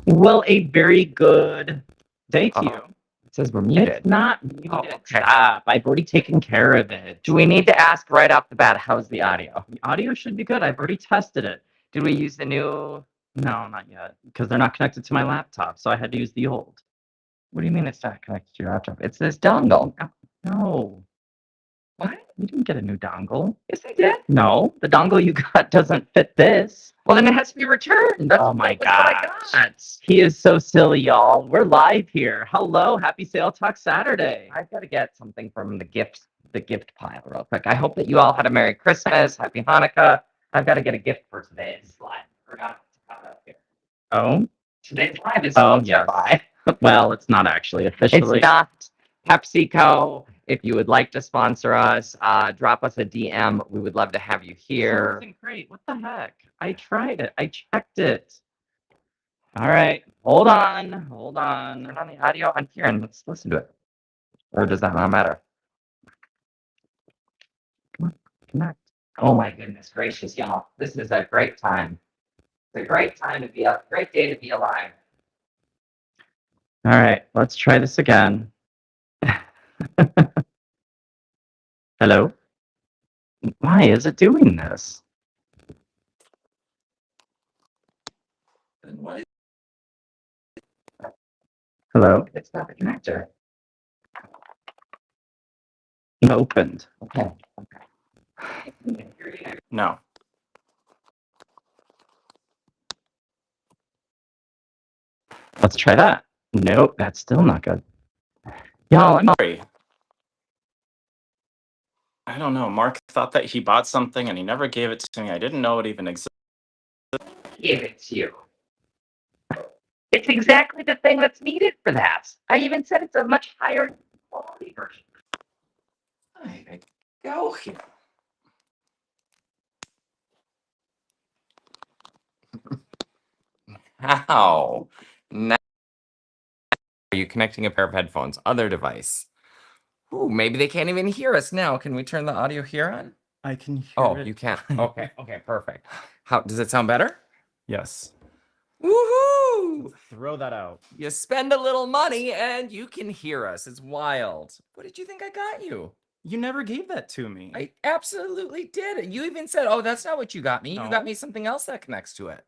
Well, a very good day to you. It says we're muted. It's not muted. Oh, okay. Stop. I've already taken care of it. Do we need to ask right off the bat, how's the audio? The audio should be good. I've already tested it. Did we use the new? No, not yet, because they're not connected to my laptop, so I had to use the old. What do you mean it's not connected to your laptop? It's this dongle. No. What? You didn't get a new dongle. Yes, I did. No, the dongle you got doesn't fit this. Well, then it has to be returned. Oh my that's what I gosh. got. He is so silly, y'all. We're live here. Hello, happy Sale Talk Saturday. I've got to get something from the gift pile real quick. I hope that you all had a Merry Christmas, Happy Hanukkah. I've got to get a gift for today's live. Forgot to cut up here. Oh, Today's live is Oh, sponsored yes. by. well, it's not actually officially. It's not PepsiCo. If you would like to sponsor us, drop us a DM. We would love to have you here. Something great. What the heck? I tried it. I checked it. All right. Hold on. Hold on. Turn on the audio on here and let's listen to it. Or does that not matter? Come on, connect. Oh my goodness gracious, y'all. This is a great time. It's a great time to be a great day to be alive. All right. Let's try this again. Hello? Why is it doing this? Hello? It's not the connector. Opened. Okay. No. Let's try that. Nope, that's still not good. Y'all, I'm sorry. I don't know. Mark thought that he bought something and he never gave it to me. I didn't know it even existed. Give it to you. It's exactly the thing that's needed for that. I even said it's a much higher quality version. There we go here. How? Now are you connecting a pair of headphones? Other device. Ooh, maybe they can't even hear us now. Can we turn the audio here on? I can hear Oh, it. you can. Okay, okay, perfect. How does it sound better? Yes. Woohoo! Throw that out. You spend a little money and you can hear us. It's wild. What did you think I got you? You never gave that to me. I absolutely did. You even said, oh, that's not what you got me. You No. got me something else that connects to it.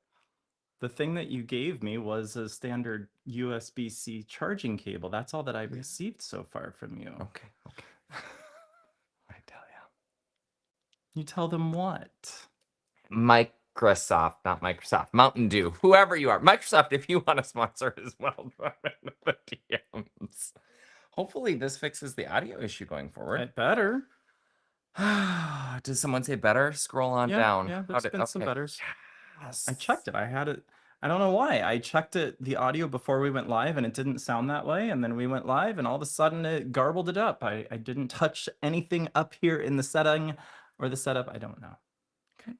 The thing that you gave me was a standard USB-C charging cable. That's all that I've received so far from you. Okay, okay. I tell You tell them what? you. Microsoft, not Microsoft. Mountain Dew. Whoever you are. Microsoft, if you want to sponsor as well, drop into the DMs. Hopefully this fixes the audio issue going forward. It better. Does someone say better? Scroll on Yeah, down. yeah, there's been some betters. Yes. I checked it. I had it. I don't know why. I checked it, the audio before we went live, and it didn't sound that way. And then we went live, and all of a sudden it garbled it up. I didn't touch anything up here in the setting or the setup. I don't know. Okay.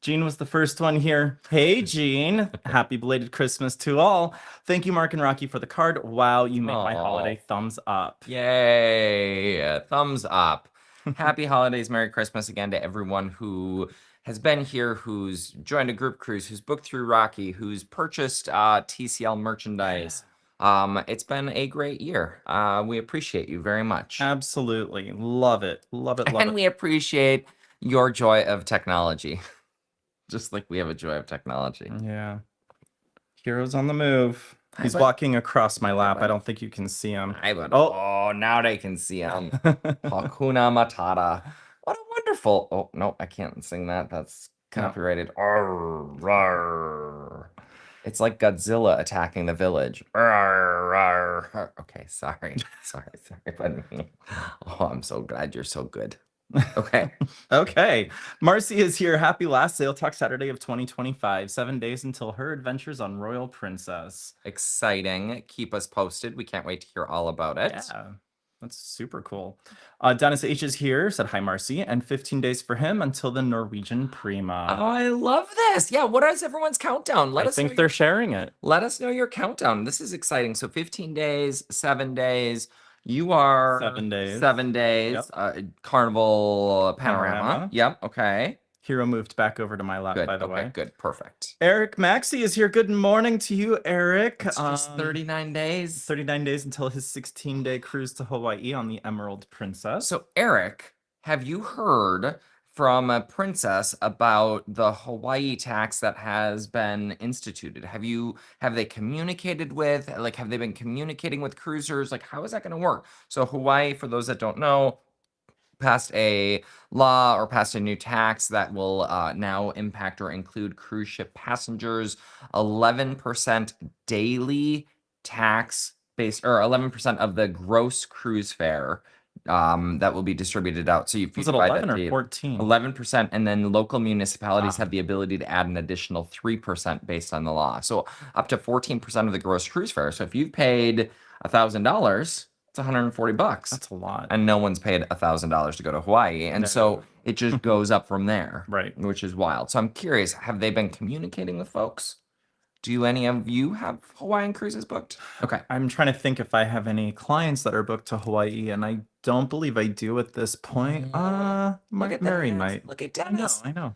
Jean was the first one here. Hey, Jean. Happy belated Christmas to all. Thank you, Mark and Rocky, for the card. Wow, you make my holiday thumbs up. Yay. Thumbs up. Happy holidays. Merry Christmas again to everyone who has been here, who's joined a group cruise, who's booked through Rocky, who's purchased TCL merchandise. It's been a great year. We appreciate you very much. Absolutely. Love it. Love it. Love And it. we appreciate your joy of technology. Just like we have a joy of technology. Yeah. Heroes on the move. Hi, He's bud. walking across my lap. bud. I don't think you can see him. Oh, now they can see him. Hakuna Matata. What a wonderful. Oh, no, I can't sing that. That's copyrighted. Arr, rawr. It's like Godzilla attacking the village. Arr, rawr. Okay, sorry. Sorry. But, oh, I'm so glad you're so good. Okay. Okay. Marcy is here. Happy last Sale Talk Saturday of 2025. 7 days until her adventures on Royal Princess. Exciting. Keep us posted. We can't wait to hear all about it. Yeah. That's super cool. Dennis H is here, said hi, Marcy, and 15 days for him until the Norwegian Prima. Oh, I love this. Yeah, what is everyone's countdown? I think they're sharing it. Let us know your countdown. This is exciting. So 15 days, 7 days. You are 7 days. 7 days. Yep. Carnival Panorama. Yep. Okay. Hero moved back over to my lap, Good. by the Okay, way. good. Perfect. Eric Maxey is here. Good morning to you, Eric. It's just 39 days. 39 days until his 16-day cruise to Hawaii on the Emerald Princess. So, Eric, have you heard from a princess about the Hawaii tax that has been instituted? Have they communicated with, like, have they been communicating with cruisers? Like, how is that going to work? So, Hawaii, for those that don't know, passed a law or passed a new tax that will now impact or include cruise ship passengers 11% daily tax based, or 11% of the gross cruise fare that will be distributed out. So if you was it divide 11 that or to 14? 11%, and then local municipalities Ah. have the ability to add an additional 3% based on the law. So up to 14% of the gross cruise fare. So if you've paid $1,000, it's 140 bucks. That's a lot. And no one's paid $1,000 to go to Hawaii. And so No. it just goes up from there. Right. Which is wild. So I'm curious, have they been communicating with folks? Do any of you have Hawaiian cruises booked? Okay. I'm trying to think if I have any clients that are booked to Hawaii, and I don't believe I do at this point. Look at Mary Dennis. might. Look at I know, Dennis. I know.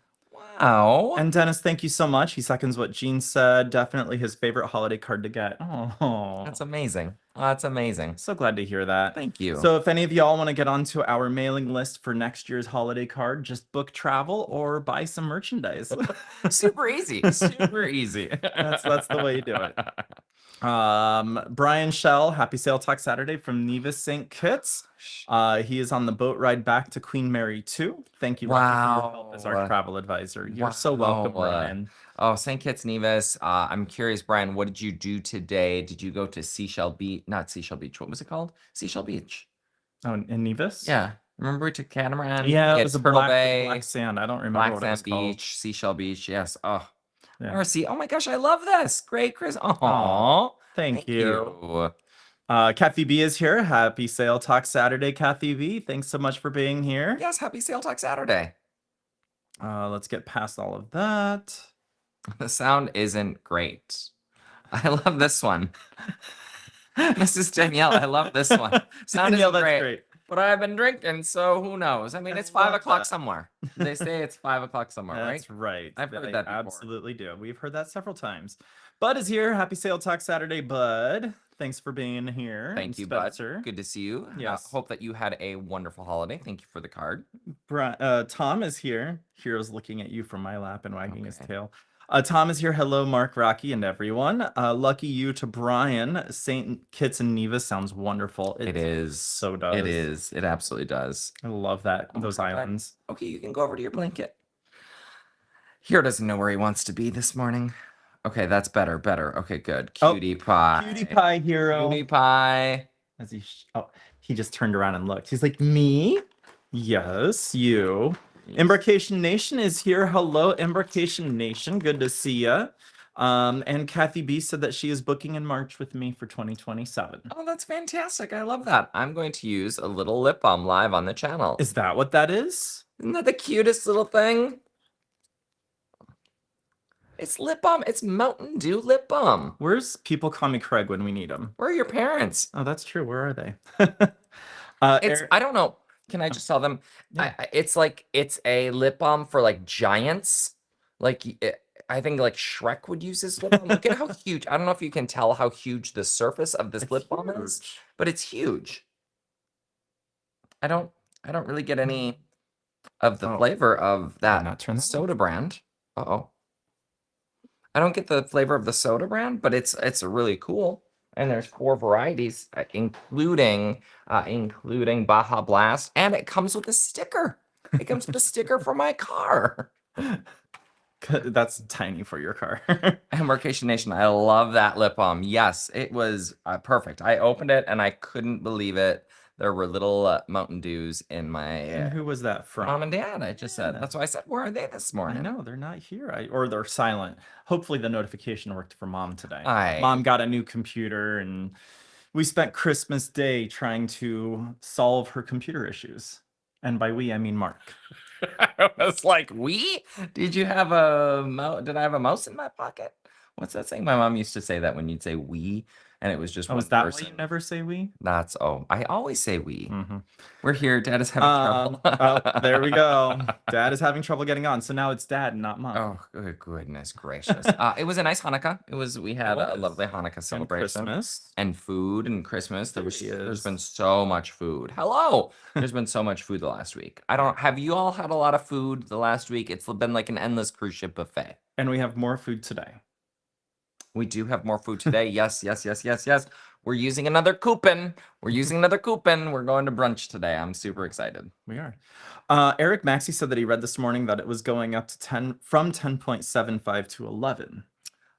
Wow. And Dennis, thank you so much. He seconds what Jean said. Definitely his favorite holiday card to get. Oh, That's amazing. That's amazing. so glad to hear that. Thank you. So if any of y'all want to get onto our mailing list for next year's holiday card, just book travel or buy some merchandise. Super easy. Super easy. That's the way you do it. Brian Shell, happy Sail Talk Saturday from Nevis St. Kitts. He is on the boat ride back to Queen Mary 2. Thank you, Rocky, for your help as our Wow. travel advisor. You're so welcome, Wow. Brian. Oh, St. Kitts Nevis. I'm curious, Brian, what did you do today? Did you go to Seashell Beach? Not Seashell Beach. What was it called? Seashell Beach. Oh, in Nevis? Yeah. Remember we took catamaran? Yeah, it Hit was a Turtle black, Bay, black sand. I don't remember Black what it was Sand called. Beach, Seashell Beach. Yes. Oh, Yeah. RC. Oh my gosh, I love this. Great, Chris. Oh, Thank you. Kathy B is here. Happy Sail Talk Saturday, Kathy B. Thanks so much for being here. Yes, happy Sail Talk Saturday. Let's get past all of that. The sound isn't great. I love this one. Mrs. Danielle, I love this one. Sound Danielle, isn't that's great. But I've been drinking, so who knows? I mean, I it's 5 love o'clock that. somewhere. They say it's 5 o'clock somewhere, right? That's right. I've heard They that before. absolutely do. We've heard that several times. Bud is here. Happy Sail Talk Saturday, Bud. Thanks for being here. Thank And you, Bud. Spencer. Good to see you. Yes. Hope that you had a wonderful holiday. Thank you for the card. Tom is here. Hero's looking at you from my lap and wagging his Okay. tail. Tom is here. Hello, Mark, Rocky, and everyone. Lucky you to Brian. St. Kitts and Nevis sounds wonderful. It is. so does. It is. It absolutely does. I love that. Oh my Those God. islands. Okay, you can go over to your blanket. Hero doesn't know where he wants to be this morning. Okay, that's better. Better. Okay, good. Oh, Cutie pie. Cutie pie hero. Cutie pie. As he just turned around and looked. He's like, me? Yes, you. Embarkation Nation is here. Hello, Embarkation Nation. Good to see ya. And Kathy B said that she is booking in March with me for 2027. Oh, that's fantastic. I love that. I'm going to use a little lip balm live on the channel. Is that what that is? Isn't that the cutest little thing? It's lip balm. It's Mountain Dew lip balm. Where's People Call Me Craig when we need them? Where are your parents? Oh, that's true. Where are they? It's I don't know. Can I just tell them? Yeah. It's like it's a lip balm for like giants. Like I think like Shrek would use this lip balm. Look at how huge. I don't know if you can tell how huge the surface of this It's lip balm is, huge. but it's huge. I don't really get any of the Oh. flavor of that not turn that soda brand. Uh-oh. I don't get the flavor of the soda brand, but it's really cool. And there's 4 varieties, including Baja Blast, and it comes with a sticker. It comes with a sticker for my car. That's tiny for your car. Embarkation Nation, I love that lip balm. Yes, it was perfect. I opened it and I couldn't believe it. There were little Mountain Dews in my And who was that from? mom and dad. I just said, Yeah. that's why I said, where are they this I morning? know they're not here, or they're silent. Hopefully, the notification worked for mom today. I- Mom got a new computer, and we spent Christmas Day trying to solve her computer issues. And by we, I mean Mark. I was like, did you have did I have a mouse in my pocket? What's that saying? My mom used to say that when you'd say we, and it was just Oh, one is that person. why you never say we? That's I always say we. Mm-hmm. We're here. Dad is having trouble. Oh, there we go. Dad is having trouble getting on, so now it's Dad, not Mom. Oh, goodness gracious. It was a nice Hanukkah. We had a was. lovely Hanukkah And celebration. Christmas. And food and Christmas. There's is. been so much food. Hello. There's been so much food the last week. Have you all had a lot of food the last week? It's been like an endless cruise ship buffet. And we have more food today. We do have more food today. Yes. We're using another coupon. We're going to brunch today. I'm super excited. We are. Eric Maxey said that he read this morning that it was going up to 10.75 to 11.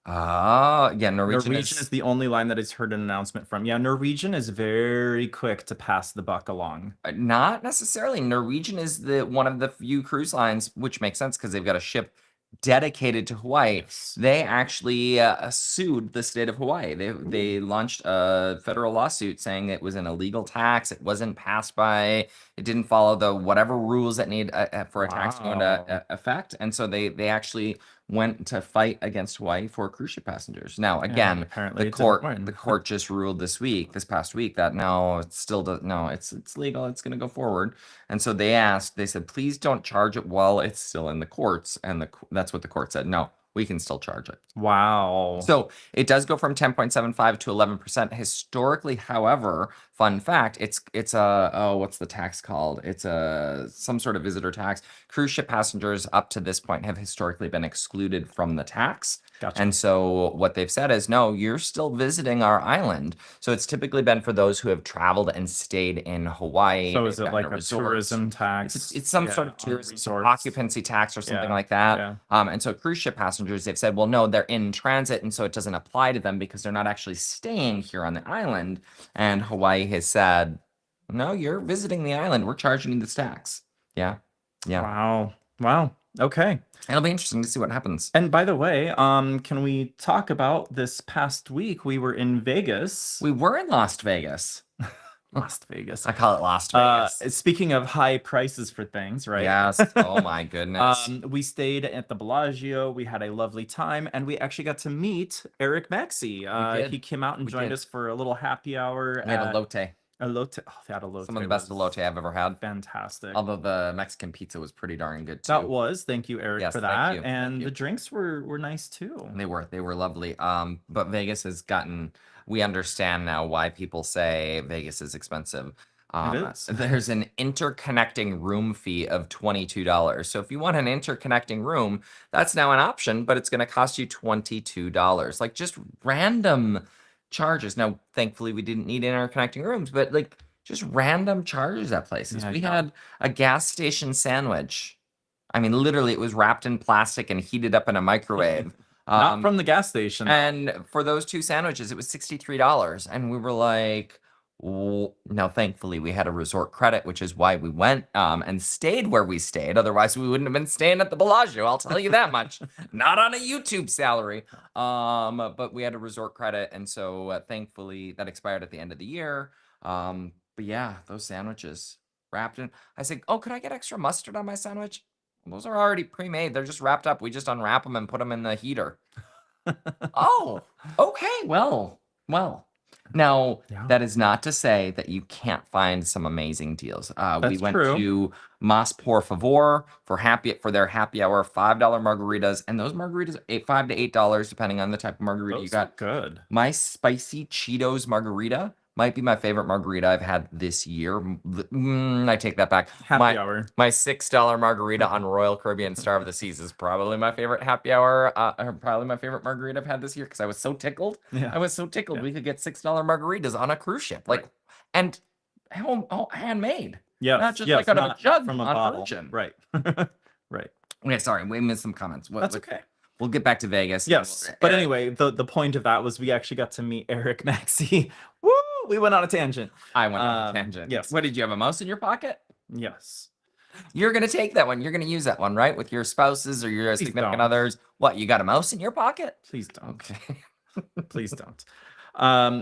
Yeah, Norwegian is the only line that he's heard an announcement from. Yeah, Norwegian is very quick to pass the buck along. Not necessarily. Norwegian is one of the few cruise lines, which makes sense because they've got a ship dedicated to Hawaii. Yes. They actually sued the state of Hawaii. They launched a federal lawsuit saying it was an illegal tax. It wasn't passed by. It didn't follow the whatever rules that need for a tax to go into effect. And so they actually went to fight against Hawaii for cruise ship passengers. Now, again, apparently the court just ruled this past week, that no, it's still it's legal. It's going to go forward. And so they said, please don't charge it while it's still in the courts. And that's what the court said. No, we can still charge it. Wow. So it does go from 10.75 to 11%. Historically, however, fun fact, it's what's the tax called? It's some sort of visitor tax. Cruise ship passengers up to this point have historically been excluded from the tax. Gotcha. And so what they've said is, no, you're still visiting our island. So it's typically been for those who have traveled and stayed in Hawaii. So is They've it gotten like a resort. tourism tax? It's some sort of on tourism resorts. occupancy tax or something like that. Yeah. And so cruise ship passengers, they've said, well, no, they're in transit, and so it doesn't apply to them because they're not actually staying here on the island. And Hawaii has said, no, you're visiting the island. We're charging you this tax. Yeah. Wow. Okay. It'll be interesting to see what happens. And by the way, can we talk about this past week? We were in Vegas. We were in Las Vegas. Las Vegas. I call it Las Vegas. Speaking of high prices for things, right? Yes. Oh my goodness. We stayed at the Bellagio. We had a lovely time, and we actually got to meet Eric Maxey. did. He came out and We joined did. us for a little happy hour. We had a at elote. elote. Oh, they had elote. Some of the best was elote I've ever had. Fantastic. Although the Mexican pizza was pretty darn good too. That was. Thank you, Eric, Yes, for thank that. you, thank And you. the drinks were nice too. They were lovely. But Vegas has gotten. We understand now why people say Vegas is expensive. is. There's an interconnecting room fee of $22. So if you want an interconnecting room, that's now an option, but it's going to cost you $22. Like just random charges. Now, thankfully, we didn't need interconnecting rooms, but like just random charges at places. Yeah, We no. had a gas station sandwich. I mean, literally, it was wrapped in plastic and heated up in a microwave. Not from the gas station. And for those two sandwiches, it was $63. And we were like, now, thankfully, we had a resort credit, which is why we went and stayed where we stayed. Otherwise, we wouldn't have been staying at the Bellagio. I'll tell you that much. Not on a YouTube salary. But we had a resort credit. And so thankfully, that expired at the end of the year. But yeah, those sandwiches wrapped in. I said, oh, could I get extra mustard on my sandwich? Those are already pre-made. They're just wrapped up. We just unwrap them and put them in the heater. Oh, okay. Well. Now, Yeah. that is not to say that you can't find some amazing deals. We That's went true. to Mas Por Favor for their happy hour $5 margaritas, and those margaritas $5 to $8 depending on the type of margarita you Those got. look good. My spicy Cheetos margarita might be my favorite margarita I've had this year. I take that back. Happy hour. My $6 margarita on Royal Caribbean Star of the Seas is probably my favorite happy hour, probably my favorite margarita I've had this year because I was so tickled. Yeah. I was so tickled Yeah. we could get $6 margaritas on a cruise ship, like, Right. and handmade. Yes. not just yes, like out of a not jug from a on bottle. Virgin. Right. Right. Okay, sorry, we missed some comments. That's okay. We'll get back to Vegas. Yes. But anyway, the point of that was we actually got to meet Eric Maxey. Woo! We went on a tangent. I went on a tangent. yes. What did you have a mouse in your pocket? Yes. You're gonna take that one. You're gonna use that one, right? With your spouses or your Please significant don't. others. What? You got a mouse in your pocket? Please don't. Okay. Please don't.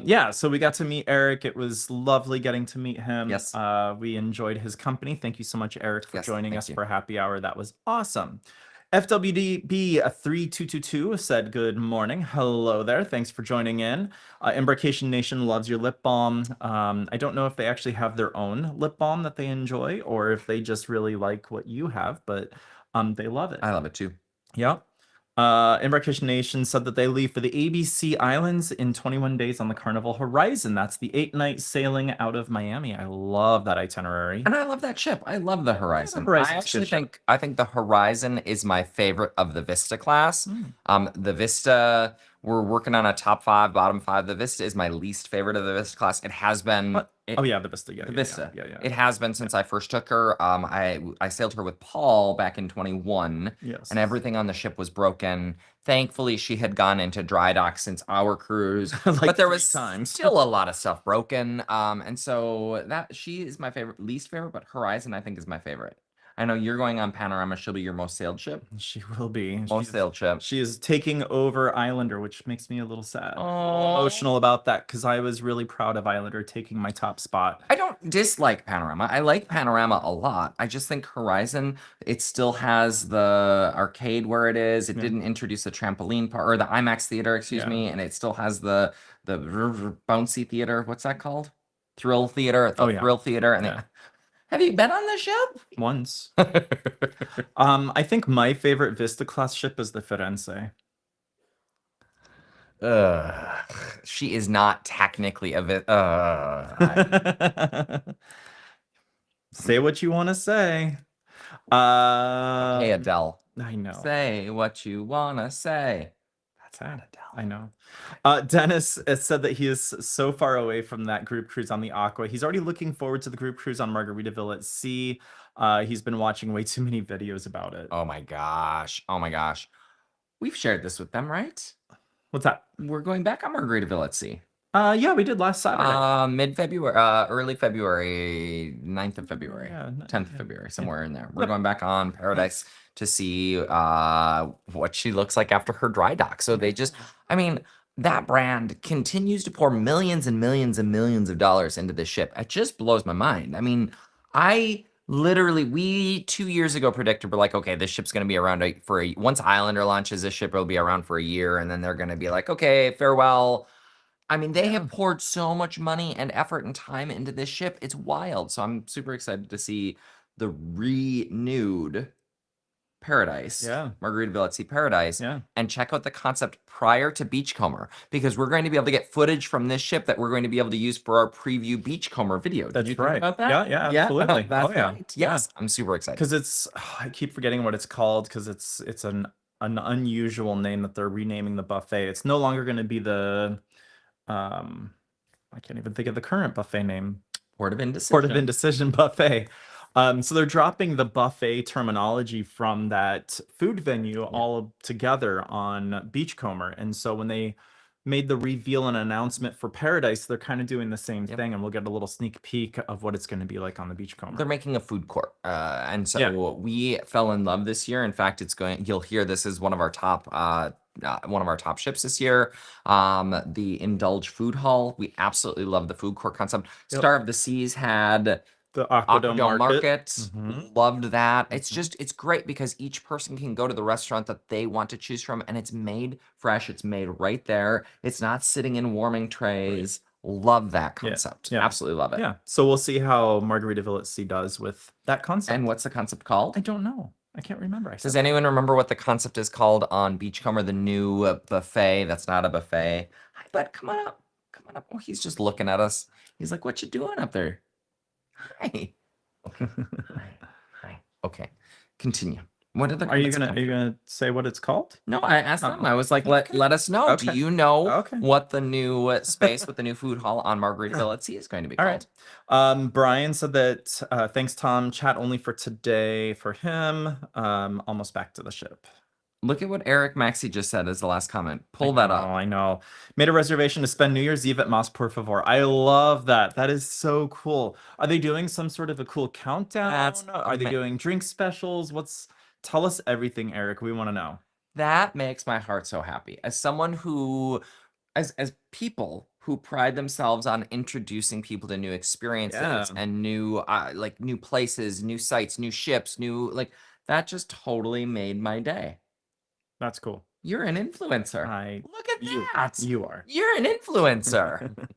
Yeah, so we got to meet Eric. It was lovely getting to meet him. Yes. We enjoyed his company. Thank you so much, Eric, for Yes, joining thank us you. for happy hour. That was awesome. FWDB 3222 said, good morning. Hello there. Thanks for joining in. Embarkation Nation loves your lip balm. I don't know if they actually have their own lip balm that they enjoy or if they just really like what you have, but they love it. I love it too. Yep. Embarkation Nation said that they leave for the ABC Islands in 21 days on the Carnival Horizon. That's the 8-night sailing out of Miami. I love that itinerary. And I love that ship. I love the Horizon. Horizon's a I good actually ship. think the Horizon is my favorite of the Vista class. Mm. The Vista, we're working on a top 5, bottom 5. The Vista is my least favorite of the Vista class. It has been. What? Oh yeah, the Vista. Yeah, The yeah, Vista. Yeah, yeah. It has been since I first took her. I sailed her with Paul back in 21, Yes. and everything on the ship was broken. Thankfully, she had gone into dry dock since our cruise, Like but there 3 was times. still a lot of stuff broken. And so that she is my least favorite, but Horizon I think is my favorite. I know you're going on Panorama. She'll be your most sailed ship. She will be. Most sailed ship. She is taking over Islander, which makes me a little sad. A little Oh. emotional about that because I was really proud of Islander taking my top spot. I don't dislike Panorama. I like Panorama a lot. I just think Horizon, it still has the arcade where it is. It Yeah. didn't introduce the trampoline part or the IMAX theater, excuse Yeah. me, and it still has the bouncy theater. What's that called? Thrill theater. The Oh, yeah. Thrill theater. And Yeah. have you been on the ship? Once. I think my favorite Vista class ship is the Firenze. She is not technically a Say what you want to say. Hey Adele, I know. say what you wanna say. That's sad. I know. Dennis said that he is so far away from that group cruise on the Aqua. He's already looking forward to the group cruise on Margaritaville at Sea. He's been watching way too many videos about it. Oh my gosh. Oh my gosh. We've shared this with them, right? What's that? We're going back on Margaritaville at Sea. Yeah, we did last Saturday. Mid-February, early February, 9th of February, Yeah, 10th of yeah. February, somewhere in there. We're Yep. going back on Paradise to see what she looks like after her dry dock. So they just, I mean, that brand continues to pour millions and millions and millions of dollars into this ship. It just blows my mind. I mean, we 2 years ago predicted, we're like, okay, this ship's going to be around once Islander launches, this ship will be around for a year. And then they're going to be like, okay, farewell. I mean, they have poured so much money and effort and time into this ship. It's wild. So I'm super excited to see the renewed Paradise. Yeah. Margaritaville at Sea Paradise. Yeah. And check out the concept prior to Beachcomber, because we're going to be able to get footage from this ship that we're going to be able to use for our preview Beachcomber video. Did That's you think right. about that? Yeah, absolutely. That's Oh, yeah. right. Yes. I'm super excited. Because I keep forgetting what it's called because it's an unusual name that they're renaming the buffet. It's no longer going to be the I can't even think of the current buffet name. Port of Indecision. Port of Indecision buffet. So they're dropping the buffet terminology from that food venue all together on Beachcomber. And so when they made the reveal and announcement for Paradise, they're kind of doing the same thing, and we'll get a little sneak peek of what it's going to be like on the Beachcomber. They're making a food court, and so we fell in love this year. In fact, you'll hear this is one of our top ships this year. The Indulge Food Hall. We absolutely love the food court concept. Yep. Star of the Seas had the Aquadome Market. Mm-hmm. Loved that. It's great because each person can go to the restaurant that they want to choose from, and it's made fresh. It's made right there. It's not sitting in warming trays. Right. Love that concept. Yeah. Absolutely love it. Yeah. So we'll see how Margaritaville at Sea does with that concept. And what's the concept called? I don't know. I can't remember. Does anyone remember what the concept is called on Beachcomber, the new buffet? That's not a buffet. Hi, bud, come on up. Come on up. Oh, he's just looking at us. He's like, what you doing up there? Hi. Okay. Hi. Okay. Continue. What are the Are you gonna say what it's called? No, I asked them. I was like, let us know. Okay. Do you know Okay. what the new space with the new food hall on Margaritaville at Sea is going to be called? All right. Brian said that thanks, Tom. Chat only for today for him. Almost back to the ship. Look at what Eric Maxey just said as the last comment. Pull that up. Oh, I know. Made a reservation to spend New Year's Eve at Mas Por Favor. I love that. That is so cool. Are they doing some sort of a cool countdown? Are they doing drink specials? Tell us everything, Eric. We want to know. That makes my heart so happy. As someone who, as people who pride themselves on introducing people to new experiences and new places, new sites, new ships, That just totally made my day. That's cool. You're an influencer. I Look at you that. you are. You're an influencer.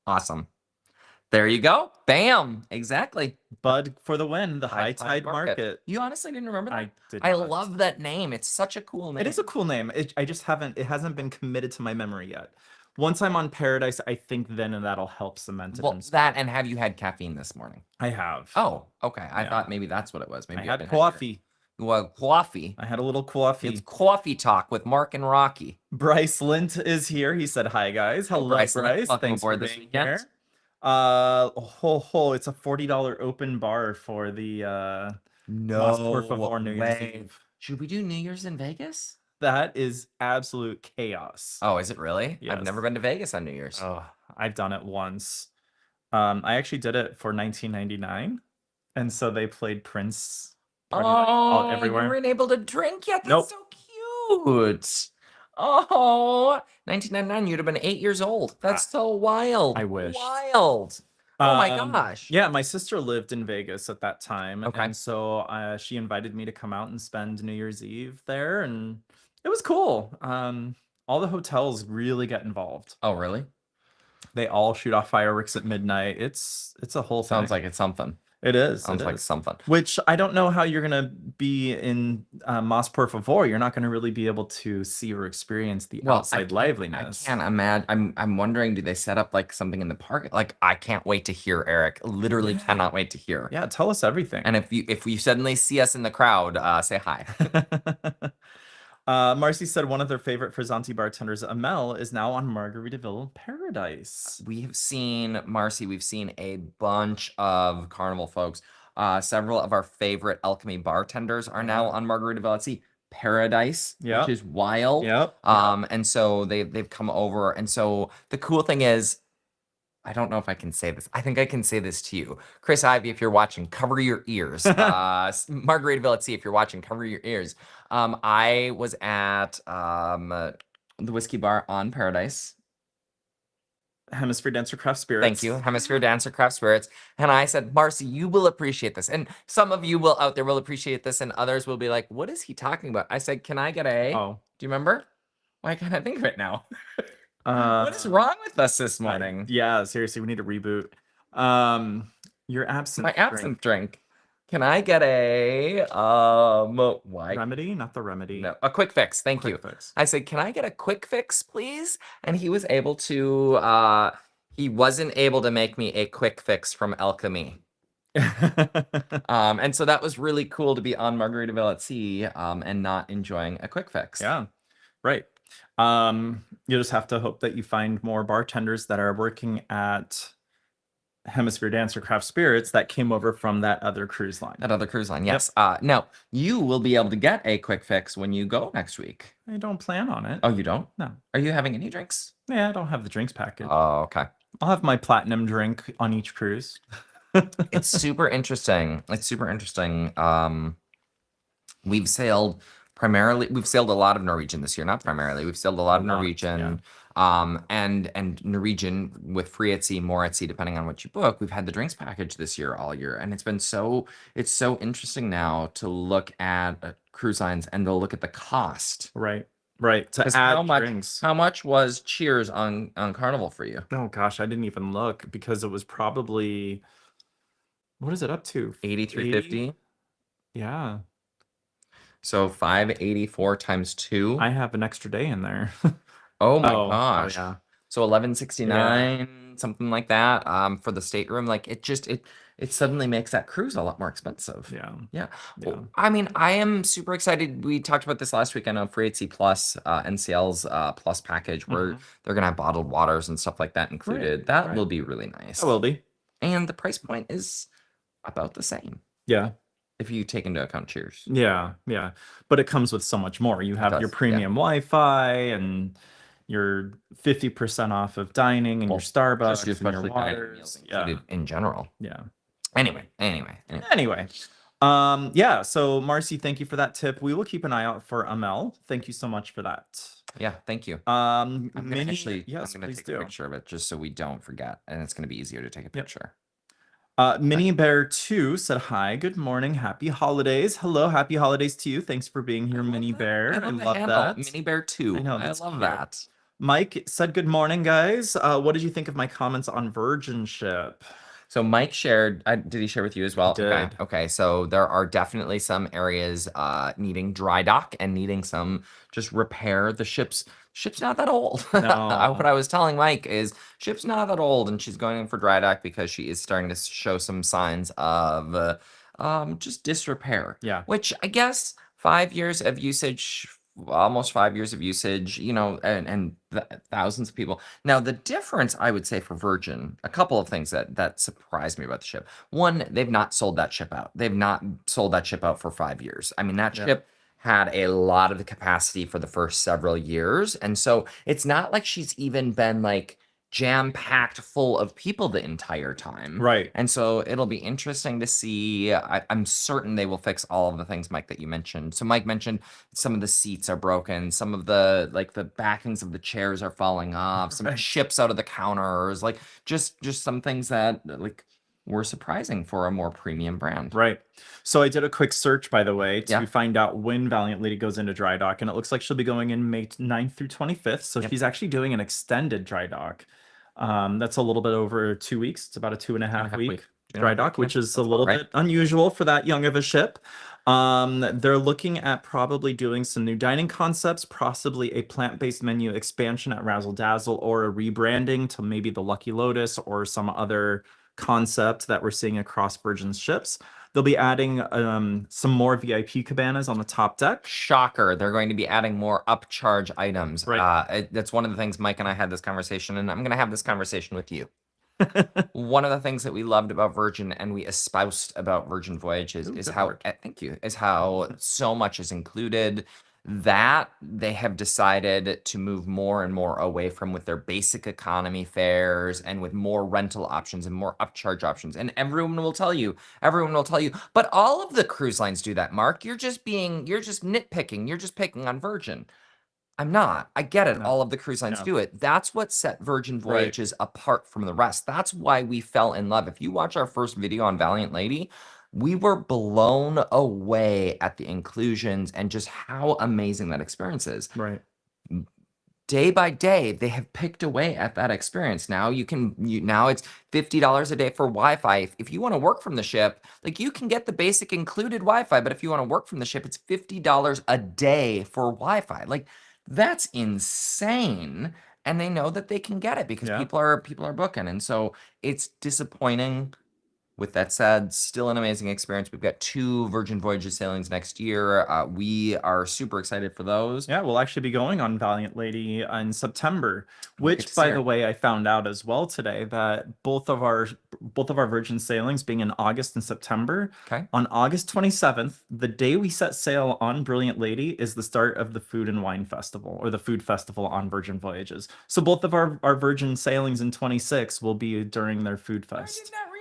Awesome. There you go. Bam. Exactly. Bud for the win. The High High Tide Market. You honestly didn't remember that? I did. I not. love that name. It's such a cool name. It is a cool name. I just haven't. It hasn't been committed to my memory yet. Once I'm on Paradise, I think then that'll help cement it. Well, in that and have you had caffeine this morning? I have. Oh, okay. I Yeah. thought maybe that's what it was. Maybe I you had haven't coffee. Well, coffee. I had a little coffee. It's coffee talk with Mark and Rocky. Bryce Lint is here. He said, "Hi guys, hello, Bryce Lint. Bryce. Welcome Thanks aboard for this being weekend." here." It's a $40 open bar for the Mas por favor New Year's Eve. Should we do New Year's in Vegas? That is absolute chaos. Oh, is it really? Yes. I've never been to Vegas on New Year's. Oh, I've done it once. I actually did it for 1999, and so they played Prince. Party Like all everywhere. You weren't able to drink yet? That's Nope. so cute. Oh, 1999, you'd have been 8 years old. That's so wild. I wish. Wild. Oh my Um, gosh. Yeah, my sister lived in Vegas at that time, Okay. and so she invited me to come out and spend New Year's Eve there, and it was cool. All the hotels really get involved. Oh, really? They all shoot off fireworks at midnight. It's a whole thing. Sounds like it's something. It is. Sounds it like is. something. Which I don't know how you're gonna be in Mas por favor. You're not gonna really be able to see or experience the Well, outside I liveliness. can't imagine. I'm wondering, do they set up like something in the park? Like, I can't wait to hear, Eric. Literally Yeah. cannot wait to hear. Yeah, tell us everything. And if you suddenly see us in the crowd, say hi. Marcy said one of their favorite Frizzanti bartenders, Amel, is now on Margaritaville Paradise. We have seen Marcy. We've seen a bunch of Carnival folks. Several of our favorite Alchemy bartenders are now on Margaritaville at Sea Paradise, Yep. which is wild. Yep. And so they've come over. And so the cool thing is, I don't know if I can say this. I think I can say this to you. Chris Ivy, if you're watching, cover your ears. Margaritaville at Sea, if you're watching, cover your ears. I was at the whiskey bar on Paradise. Hemisphere Dancer Craft Spirits. Thank you. Hemisphere Dancer Craft Spirits. And I said, Marcy, you will appreciate this. And some of you will out there will appreciate this, and others will be like, what is he talking about? I said, can I get a? Oh. Do you remember? Why can't I think of it now? What is wrong with us this morning? Yeah, seriously, we need a reboot. Your absinthe. My absinthe drink. Can I get a why? Remedy, not the remedy. No, a quick fix. Thank Quick you. fix. I said, can I get a quick fix, please? And he was able to he wasn't able to make me a quick fix from Alchemy. And so that was really cool to be on Margaritaville at Sea and not enjoying a quick fix. Yeah, right. You just have to hope that you find more bartenders that are working at Hemisphere Dancer Craft Spirits that came over from that other cruise line. That other cruise line, yes. Now, you will be able to get a quick fix when you go next week. I don't plan on it. Oh, you don't? No. Are you having any drinks? Yeah, I don't have the drinks package. Oh, okay. I'll have my platinum drink on each cruise. It's super interesting. It's super interesting. We've sailed a lot of Norwegian this year, not primarily. We've sailed a lot of Norwegian. And Norwegian with free at sea, more at sea, depending on what you book. We've had the drinks package this year all year, and it's so interesting now to look at cruise lines and to look at the cost. Right. To 'Cause add how drinks. much was Cheers on Carnival for you? Oh gosh, I didn't even look because it was probably, what is it up to? 83.50. Yeah. So 584 times 2. I have an extra day in there. Oh my Oh, gosh. yeah. So 1169, something like that, for the stateroom. Like it suddenly makes that cruise a lot more expensive. Yeah. Yeah. Yeah. Well, I mean, I am super excited. We talked about this last week. I know Free at Sea Plus, NCL's Plus package, where Mhm. they're gonna have bottled waters and stuff like that included. That right. will be really nice. That will be. And the price point is about the same Yeah. if you take into account Cheers. Yeah. But it comes with so much more. You have your does, yeah. premium Wi-Fi and your 50% off of dining and Well, your Starbucks Just your and your specialty dining waters. meals Yeah. included in general. Yeah. Anyway. Anyway, yeah. So Marcy, thank you for that tip. We will keep an eye out for Amel. Thank you so much for that. Yeah, thank you. Um, I'm gonna Minnie- actually, yes, I'm gonna please take do. a picture of it just so we don't forget, and it's gonna be easier to take a picture. Mini Bear 2 said hi, good morning, happy holidays. Hello, happy holidays to you. Thanks for being here, Mini Bear. I I love the love handle, that. Mini Bear 2. I know, I that's love cute. that. Mike said good morning, guys. What did you think of my comments on Virgin Ship? So Mike shared, did he share with you as well? Okay. did. Okay. So there are definitely some areas needing dry dock and needing some just repair. The ship's not that old. What No. I was telling Mike is ship's not that old, and she's going in for dry dock because she is starting to show some signs of just disrepair. Yeah. Which I guess 5 years of usage, almost 5 years of usage, and thousands of people. Now, the difference, I would say, for Virgin, a couple of things that surprised me about the ship. One, they've not sold that ship out. They've not sold that ship out for 5 years. I mean, that Yep. ship had a lot of the capacity for the first several years. And so it's not like she's even been like jam-packed full of people the entire time. Right. And so it'll be interesting to see. I'm certain they will fix all of the things, Mike, that you mentioned. So Mike mentioned some of the seats are broken, some of the backings of the chairs are falling off, some Right. chips out of the counters, like just some things that like were surprising for a more premium brand. Right. So I did a quick search, by the way, to Yeah. find out when Valiant Lady goes into dry dock, and it looks like she'll be going in May 9th through 25th. So Yep. she's actually doing an extended dry dock. That's a little bit over 2 weeks. It's about a 2.5 week dry dock, which is a little bit unusual for that young of a ship. They're looking at probably doing some new dining concepts, possibly a plant-based menu expansion at Razzle Dazzle, or a rebranding to maybe the Lucky Lotus or some other concept that we're seeing across Virgin's ships. They'll be adding some more VIP cabanas on the top deck. Shocker, they're going to be adding more upcharge items. Right. That's one of the things Mike and I had this conversation, and I'm going to have this conversation with you. One of the things that we loved about Virgin and we espoused about Virgin Voyages is how, thank you, is how so much is included that they have decided to move more and more away from with their basic economy fares and with more rental options and more upcharge options. And everyone will tell you, but all of the cruise lines do that, Mark. You're just nitpicking. You're just picking on Virgin. I'm not. I get it. No. All of the cruise lines No. do it. That's what set Virgin Right. Voyages apart from the rest. That's why we fell in love. If you watch our first video on Valiant Lady, we were blown away at the inclusions and just how amazing that experience is. Right. Day by day, they have picked away at that experience. Now now it's $50 a day for Wi-Fi. If you want to work from the ship, like you can get the basic included Wi-Fi, but if you want to work from the ship, it's $50 a day for Wi-Fi. Like that's insane. And they know that they can get it because Yeah. people are booking. And so it's disappointing. With that said, still an amazing experience. We've got 2 Virgin Voyages sailings next year. We are super excited for those. Yeah, we'll actually be going on Valiant Lady in September, We'll get to which, see by her. the way, I found out as well today that both of our Virgin sailings being in August and September. Okay. On August 27th, the day we set sail on Brilliant Lady is the start of the Food and Wine Festival, or the Food Festival on Virgin Voyages. So both of our Virgin sailings in 26 will be during their Food I Fest. did not realize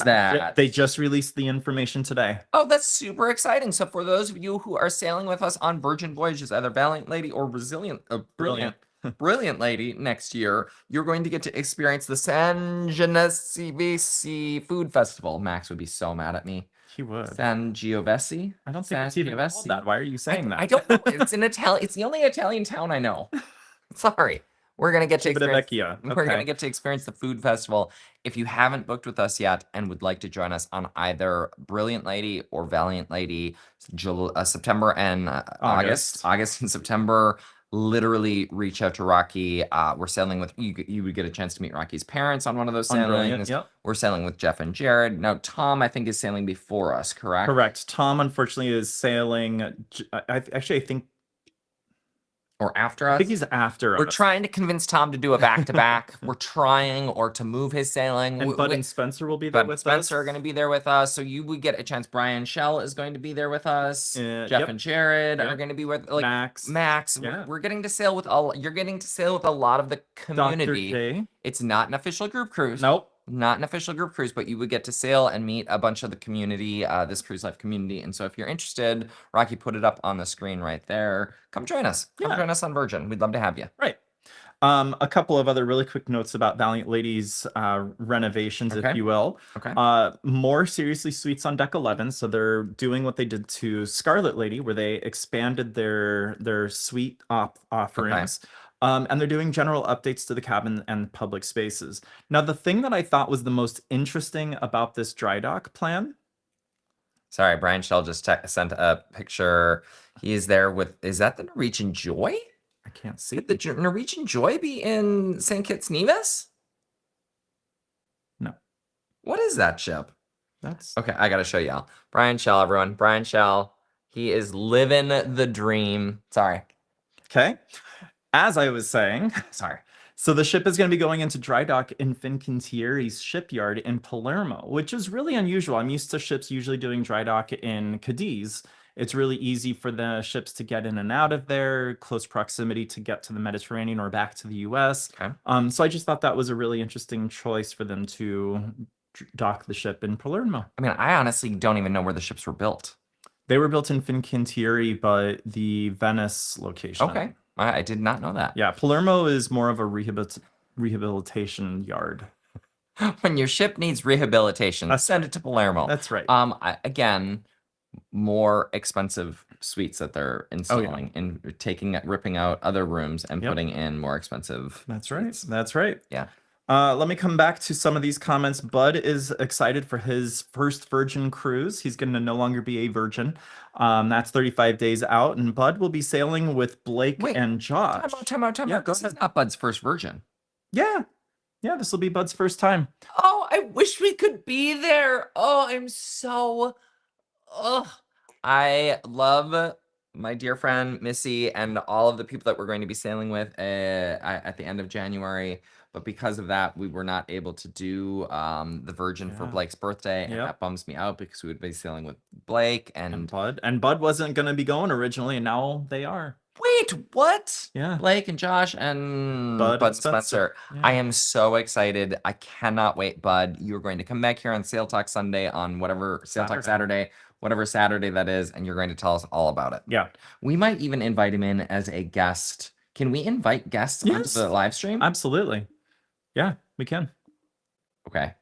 that. They just released the information today. Oh, that's super exciting. So for those of you who are sailing with us on Virgin Voyages, either Valiant Lady or Brilliant Lady next year, you're going to get to experience the San Genovese Food Festival. Max would be so mad at me. He would. San Giovese? I don't think San it's even called Giovese? that. Why are you saying that? I don't know. It's it's the only Italian town I know. Sorry. We're gonna get to experience. Civitavecchia. We're gonna Okay. get to experience the food festival. If you haven't booked with us yet and would like to join us on either Brilliant Lady or Valiant Lady, September and August and September, literally reach out to Rocky. We're sailing with you. You would get a chance to meet Rocky's parents on one of those On Brilliant, sailings. yep. We're sailing with Jeff and Jared. Now Tom, I think, is sailing before us. Correct. Correct. Tom, unfortunately, is sailing. I think Or after us. he's after We're us. trying to convince Tom to do a back-to-back. We're trying, or to move his sailing. And Bud and Spencer will be there Bud with and Spencer us. are going to be there with us. So you would get a chance. Brian Shell is going to be there with us. Jeff Yep. and Jared are Yep. going to be with Max. Max. Yeah. We're getting to sail with you're getting to sail with a lot of the Dr. community. J. It's not an official group cruise. Nope. Not an official group cruise, but you would get to sail and meet a bunch of the community, this cruise life community. And so if you're interested, Rocky put it up on the screen right there. Come join us. Come Yeah. join us on Virgin. We'd love to have you. Right. A couple of other really quick notes about Valiant Ladies renovations, if Okay. you will. Okay. More Seriously Suites on deck 11. So they're doing what they did to Scarlet Lady, where they expanded their suite offerings. And they're doing general updates to the cabin and public spaces. Now, the thing that I thought was the most interesting about this dry dock plan. Sorry, Brian Shell just sent a picture. He is there with, is that the Norwegian Joy? I can't see. Could the Norwegian Joy be in St. Kitts Nevis? No. What is that ship? That's Okay, I gotta show y'all. Brian Shell, everyone. Brian Shell. He is living the dream. Sorry. okay. As I was saying, sorry. So the ship is going to be going into dry dock in Fincantieri's shipyard in Palermo, which is really unusual. I'm used to ships usually doing dry dock in Cadiz. It's really easy for the ships to get in and out of there, close proximity to get to the Mediterranean or back to the US. Okay. So I just thought that was a really interesting choice for them to dock the ship in Palermo. I mean, I honestly don't even know where the ships were built. They were built in Fincantieri, but the Venice location. Okay. I did not know that. Yeah, Palermo is more of a rehabilitation yard. When your ship needs rehabilitation, send it to Palermo. That's right. Again, more expensive suites that they're installing and ripping out other rooms and putting in more expensive. That's right. suites. That's right. Yeah. Let me come back to some of these comments. Bud is excited for his first Virgin cruise. He's going to no longer be a virgin. That's 35 days out, and Bud will be sailing with Blake and Josh. Time out. Yeah, This is not Bud's first Virgin. Yeah, this will be Bud's first time. Oh, I wish we could be there. Oh, I'm so. I love my dear friend Missy and all of the people that we're going to be sailing with at the end of January. But because of that, we were not able to do the Virgin for Blake's birthday. And that bums me out because we would be sailing with Blake and Bud. And Bud wasn't going to be going originally, and now they are. Wait, what? Yeah. Blake and Josh and Bud and and Spencer. Yeah. I am so excited. I cannot wait, Bud. You're going to come back here on Sail Talk Sunday on whatever Sail Talk Saturday, whatever Saturday that is, and you're going to tell us all about it. Yeah. We might even invite him in as a guest. Can we invite guests onto the live stream? Absolutely. Yeah, we can. Okay.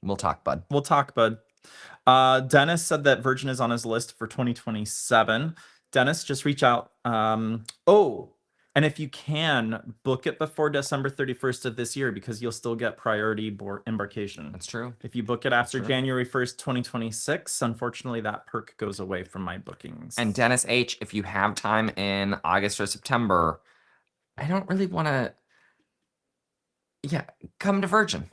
We'll talk, Bud. We'll talk, Bud. Dennis said that Virgin is on his list for 2027. Dennis, just reach out. And if you can, book it before December 31st of this year, because you'll still get priority embarkation. That's true. If you book it after January 1st, 2026, unfortunately, that perk goes away from my bookings. And Dennis H., if you have time in August or September, I don't really want to. Yeah, come to Virgin.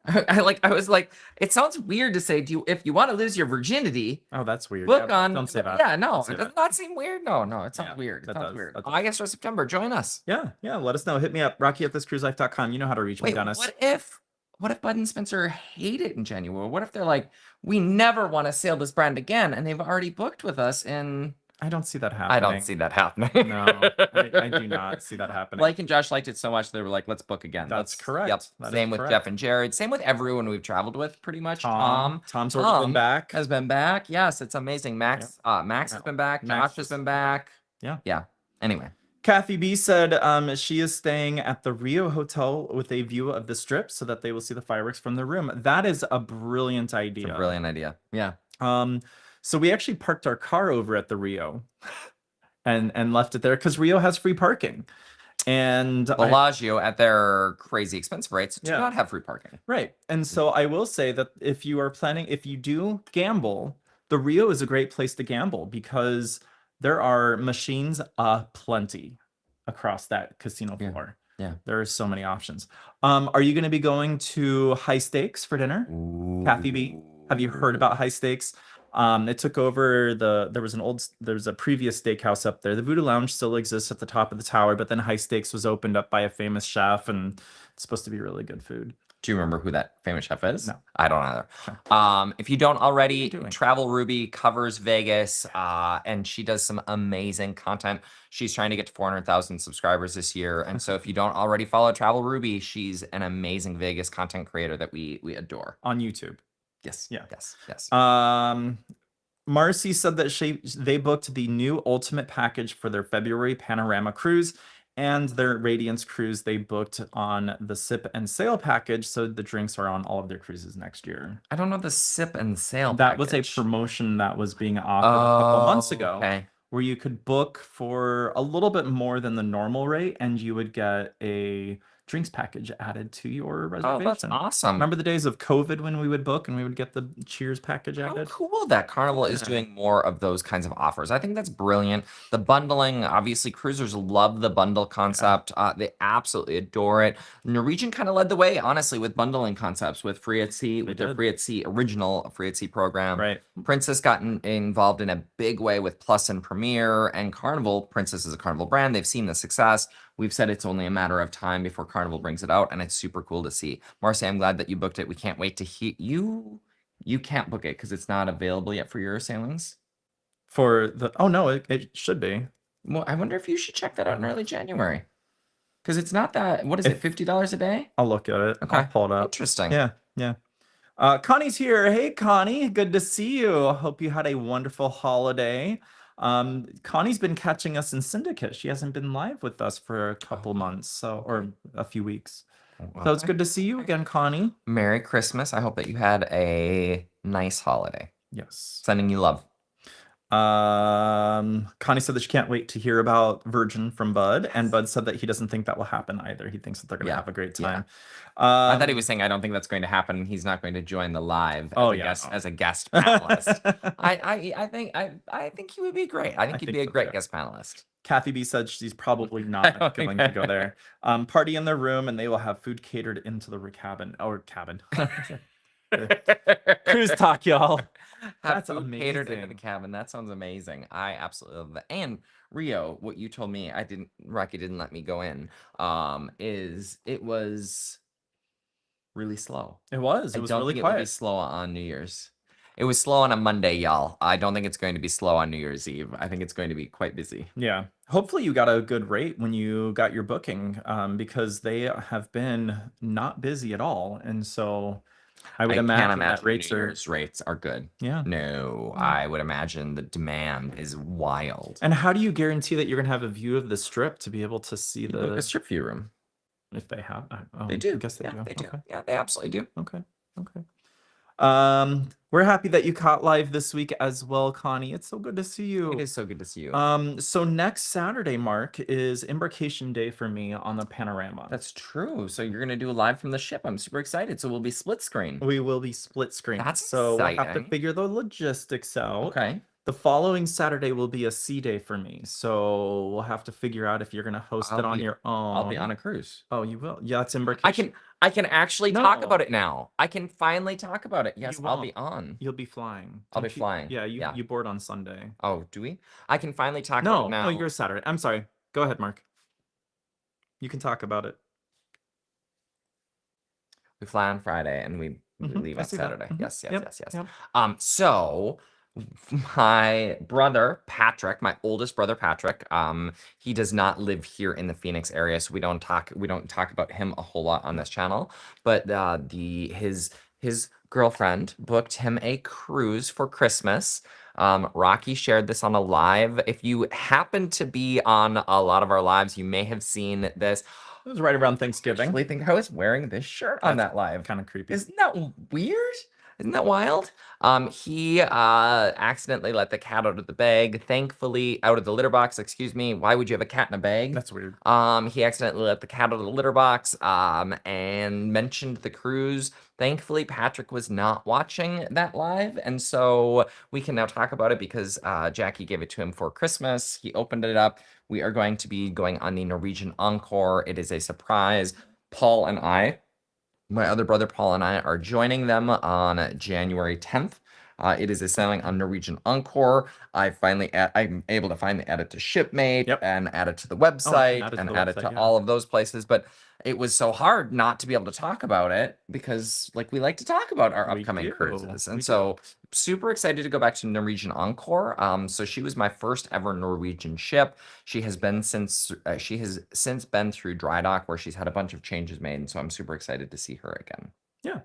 I was like, it sounds weird to say, if you want to lose your virginity, oh, that's weird. book Yeah, on. don't say that. Yeah, no, Say it does not seem weird. No, it sounds weird. It sounds weird. August or September, join us. Yeah, let us know. Hit me up, rocky@thiscruiselife.com. You know how to reach me, Dennis. What if Bud and Spencer hate it in January? What if they're like, we never want to sail this brand again, and they've already booked with us in. I don't see that happening. I don't see that happening. No, I do not see that happening. Blake and Josh liked it so much, they were like, let's book again. That's correct. Yep. That Same is with correct. Jeff and Jared. Same with everyone we've traveled with, pretty much. Tom's already been back. Has been back. Yes, it's amazing. Max has been back. Max Josh has been back. Yeah. Anyway. Kathy B said she is staying at the Rio Hotel with a view of the Strip so that they will see the fireworks from their room. That is a brilliant idea. It's a brilliant idea. Yeah. So we actually parked our car over at the Rio and left it there because Rio has free parking. And Bellagio at their crazy expensive rates do not have free parking. Right. And so I will say that if you do gamble, the Rio is a great place to gamble because there are machines aplenty across that casino floor. Yeah. There are so many options. Are you going to be going to High Stakes for dinner? Ooh. Kathy B, have you heard about High Stakes? It took over there was a previous steakhouse up there. The Voodoo Lounge still exists at the top of the tower, but then High Stakes was opened up by a famous chef, and it's supposed to be really good food. Do you remember who that famous chef is? No. I don't either. If you don't already, Travel Ruby covers Vegas, and she does some amazing content. She's trying to get to 400,000 subscribers this year. And so if you don't already follow Travel Ruby, she's an amazing Vegas content creator that we adore. On YouTube. Yes. Yeah. Yes. Marcy said that they booked the new ultimate package for their February Panorama cruise, and their Radiance cruise they booked on the Sip and Sail package, so the drinks are on all of their cruises next year. I don't know the Sip and Sail That was a package. promotion that was being offered a couple months ago, Okay. where you could book for a little bit more than the normal rate, and you would get a drinks package added to your Oh, reservation. that's awesome. Remember the days of COVID when we would book and we would get the Cheers package How added? cool that Carnival is Yeah. doing more of those kinds of offers. I think that's brilliant. The bundling, obviously, cruisers love the bundle concept. They absolutely adore it. Norwegian kind of led the way, honestly, with bundling concepts with Free at Sea, with their did. Free at Sea original Free at Sea program. Right. Princess got involved in a big way with Plus and Premier, and Carnival. Princess is a Carnival brand. They've seen the success. We've said it's only a matter of time before Carnival brings it out, and it's super cool to see. Marcy, I'm glad that you booked it. We can't wait to hear you. You can't book it because it's not available yet for your sailings. For the no, it should be. Well, I wonder if you should check that out in early January. Because it's not that, what is it, If- $50 a day? I'll look at it. I'll Okay. pull it up. Interesting. Yeah, yeah. Connie's here. Hey, Connie. Good to see you. Hope you had a wonderful holiday. Connie's been catching us in Syndicate. She hasn't been live with us for a couple months, or a few weeks. So it's good to see you again, Connie. Merry Christmas. I hope that you had a nice holiday. Yes. Sending you love. Connie said that she can't wait to hear about Virgin from Bud, and Bud said that he doesn't think that will happen either. He thinks that they're going to Yeah, have a great yeah. time. I thought he was saying I don't think that's going to happen. He's not going to join the live Oh, as a yeah, guest no. as a guest panelist. I think he would be great. I think he'd think be a so, great too. guest panelist. Kathy B said she's probably I not don't going think to go there. Party in their room, and they will have food catered into the cabin. Cruise talk, y'all. Have That's food catered into the amazing. cabin. That sounds amazing. I absolutely love that. And Rio, what you told me, Rocky didn't let me go in. Is it was really slow. It was. It I was don't really think it would be quiet. slow on New Year's. It was slow on a Monday, y'all. I don't think it's going to be slow on New Year's Eve. I think it's going to be quite busy. Yeah. Hopefully you got a good rate when you got your booking, because they have been not busy at all. And so I would can't imagine that rates New are, Year's rates are good. yeah. No, I would imagine the demand is wild. And how do you guarantee that you're going to have a view of the strip to be able to see You book a the, strip view room. if they have? They I do. guess they Yeah, do. they do. Okay. Yeah, they absolutely do. Okay. Okay. We're happy that you caught live this week as well, Connie. It's so good to see you. It is so good to see you. So next Saturday, Mark, is embarkation day for me on the Panorama. That's true. So you're gonna do a live from the ship. I'm super excited. So we'll be split screen. We will be split screen. That's so we'll have to exciting. figure the logistics out. Okay. The following Saturday will be a sea day for me. So we'll have to figure out if you're gonna host I'll it on be- your own. I'll be on a cruise. Oh, you will? Yeah, it's embarkation. I can actually talk No. about it now. I can finally talk about it. Yes, You I'll be on. You'll be flying. I'll be Don't you- flying. Yeah, Yeah. you board on Sunday. Oh, do we? I can finally talk about No, it now. no, you're Saturday. I'm sorry. Go ahead, Mark. You can talk about it. We fly on Friday and we Mhm, leave I on see that. Saturday. Mhm. Yes, yes, Yep, yes, yes. yep. So my brother Patrick, my oldest brother Patrick, he does not live here in the Phoenix area, so we don't talk about him a whole lot on this channel. But his girlfriend booked him a cruise for Christmas. Rocky shared this on a live. If you happen to be on a lot of our lives, you may have seen this. It was right around I Thanksgiving. actually think I was wearing this shirt on that live. Kind of creepy. Isn't that weird? Isn't that wild? He accidentally let the cat out of the bag. Thankfully, out of the litter box. Excuse me. Why would you have a cat in a bag? That's weird. He accidentally let the cat out of the litter box. And mentioned the cruise. Thankfully, Patrick was not watching that live, and so we can now talk about it because Jackie gave it to him for Christmas. He opened it up. We are going to be going on the Norwegian Encore. It is a surprise. Paul and I, my other brother Paul and I, are joining them on January 10th. It is a sailing on Norwegian Encore. I'm able to finally add it to Shipmate Yep. and add it to the website add it to and the add it website, to yeah. all of those places. But it was so hard not to be able to talk about it because, like, we like to talk about our We upcoming do. cruises, and We so super excited to go back to Norwegian Encore. So she was my first ever Norwegian ship. She has since been through dry dock where she's had a bunch of changes made, and so I'm super excited to see her again. Yeah.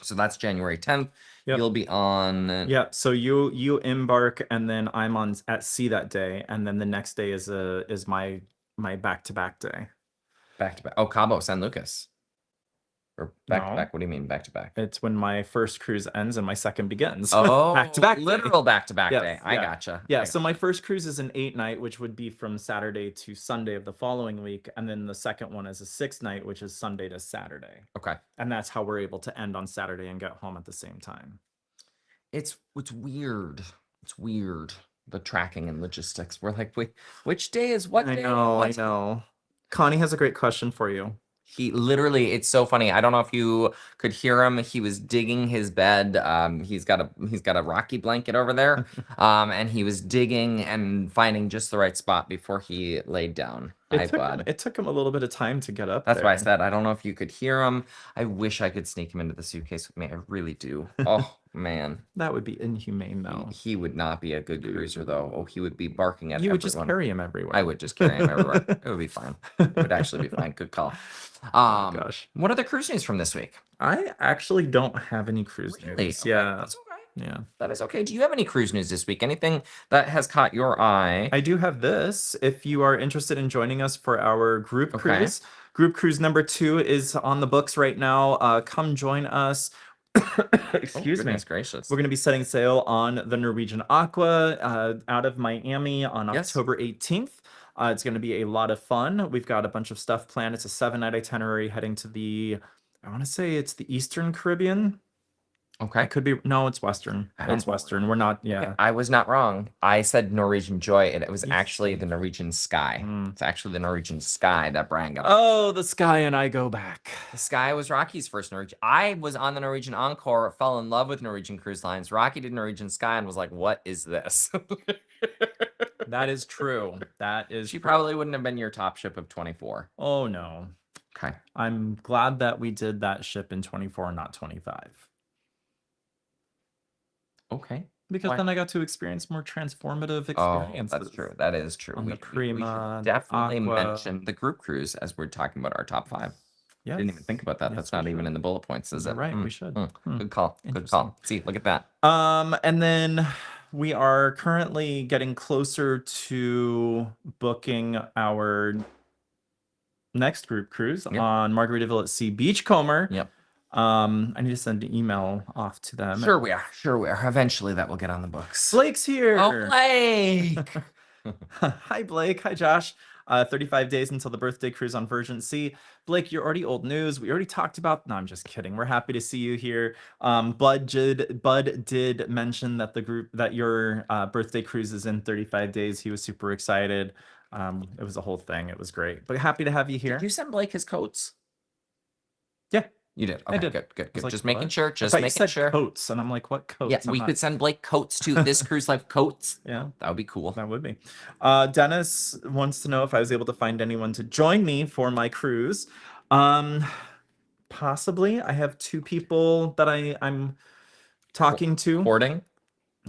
So that's January 10th. Yep. You'll be on. Yeah, so you embark, and then I'm on at sea that day, and then the next day is my my back-to-back day. Back to back. Oh, Cabo San Lucas. Or back to No. back. What do you mean back to back? It's when my first cruise ends and my second begins. Oh, back-to-back day. literal back to back Yes, day. I yeah. gotcha. Yeah, I so my first cruise is an 8-night, which would be from Saturday to Sunday of the following week, and then the second one is a 6-night, which is Sunday to Saturday. Okay. And that's how we're able to end on Saturday and get home at the same time. It's weird. It's weird. The tracking and logistics. We're like, wait, which day is what I day? know, I What? know. Connie has a great question for you. He literally, it's so funny. I don't know if you could hear him. He was digging his bed. He's got a Rocky blanket over there. And he was digging and finding just the right spot before he laid down. It took him a little bit of time to get up That's why I there. said I don't know if you could hear him. I wish I could sneak him into the suitcase with me. I really do. Oh man, That would be inhumane, he, though. he would not be a good cruiser though. Oh, he would be barking at You would everyone. just carry him everywhere. I would just carry him everywhere. It would be fine. It would actually be fine. Good call. Oh, gosh. What other cruise news from this week? I actually don't have any cruise Really? news. Okay, Yeah. that's okay. Yeah. That is okay. Do you have any cruise news this week? Anything that has caught your eye? I do have this. If you are interested in joining us for our group Okay. cruise, group cruise number 2 is on the books right now. Come join us. Excuse me. Goodness gracious. We're going to be setting sail on the Norwegian Aqua out of Miami on Yes. October 18th. It's going to be a lot of fun. We've got a bunch of stuff planned. It's a 7-night itinerary heading to I want to say it's the Eastern Caribbean. I Okay. could be, no, it's Western. I don't It's know. Western. We're not, yeah. I was not wrong. I said Norwegian Joy, and it was You actually the Norwegian Sky. Mm. It's actually the Norwegian Sky that Brian got. Oh, the Sky and I go back. The Sky was Rocky's first Norwegian. I was on the Norwegian Encore, fell in love with Norwegian Cruise Lines. Rocky did Norwegian Sky and was like, "What is this?" That is true. That is She true. probably wouldn't have been your top ship of 24. Oh, no. Okay. I'm glad that we did that ship in 24, not 25. Okay. Because Why? then I got to experience more transformative Oh, experiences. that's true. That is true. On the We should Prima, definitely Aqua. mention the group cruise as we're talking about our top 5. Yes. Didn't even think about that. Yes, That's we not even should. in the bullet points, is You're it? right, Mm, we should. mm. Hmm. Good call. Good Interesting. call. See, look at that. And then we are currently getting closer to booking our next group cruise Yep. on Margaritaville at Sea Beachcomber. Yep. I need to send an email off to them. Sure we are. Sure we are. Eventually that will get on the books. Blake's here. Oh, Blake. Hi, Blake. Hi, Josh. 35 days until the birthday cruise on Virgin Sea. Blake, you're already old news. We already talked about. No, I'm just kidding. We're happy to see you here. Bud did mention that your birthday cruise is in 35 days. He was super excited. It was a whole thing. It was great. But happy to have you here. Did you send Blake his coats? Yeah. You did. I Okay, did. good, good, I was good. like, Just making "What?" sure. I Just thought you making said sure. coats, and I'm like, what coats? Yeah, I'm we not- could send Blake coats to this cruise life coats. Yeah. That would be cool. That would be. Dennis wants to know if I was able to find anyone to join me for my cruise. Possibly. I have 2 people that I'm talking to. Hoarding.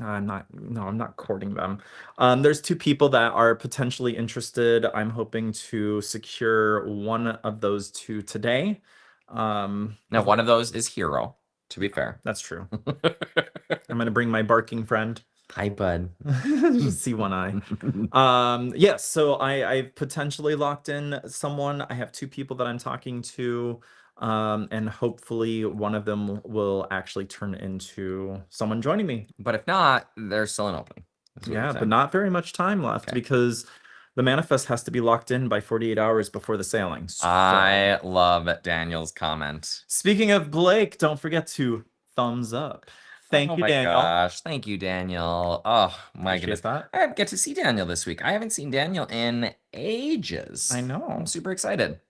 I'm not courting them. There's 2 people that are potentially interested. I'm hoping to secure one of those 2 today. Now, one of those is Hero, to be fair. That's true. I'm gonna bring my barking friend. Hi, bud. Just see one eye. Yes, so I've potentially locked in someone. I have 2 people that I'm talking to, and hopefully one of them will actually turn into someone joining me. But if not, there's still an opening. That's what you're Yeah, but saying. not very much time left Okay. because the manifest has to be locked in by 48 hours before the sailing. So, I love Daniel's comment. speaking of Blake, don't forget to thumbs up. Thank Oh you, my Daniel. gosh. Thank you, Daniel. Oh my Appreciate goodness. that. I get to see Daniel this week. I haven't seen Daniel in ages. I know. I'm super excited.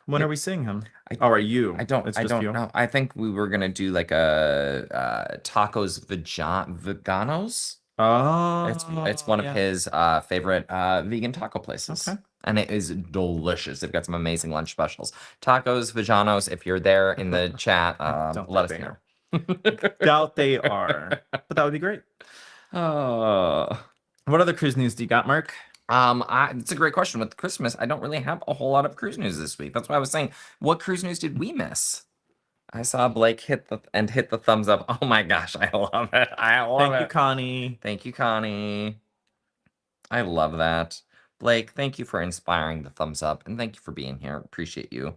When Yeah. are we seeing him? I- Or are you? I don't It's I just don't you? know. I think we were gonna do like a tacos veganos. Oh, It's one yeah. of his favorite vegan taco places. Okay. And it is delicious. They've got some amazing lunch specials. Tacos veganos. If you're there in the chat, Don't let us think they know. Doubt they are, but that would be great. Oh. What other cruise news do you got, Mark? It's a great question. With Christmas, I don't really have a whole lot of cruise news this week. That's why I was saying, what cruise news did we miss? I saw Blake hit the thumbs up. Oh my gosh, I love it. I love Thank you, it. Connie. Thank you, Connie. I love that. Blake, thank you for inspiring the thumbs up, and thank you for being here. Appreciate you.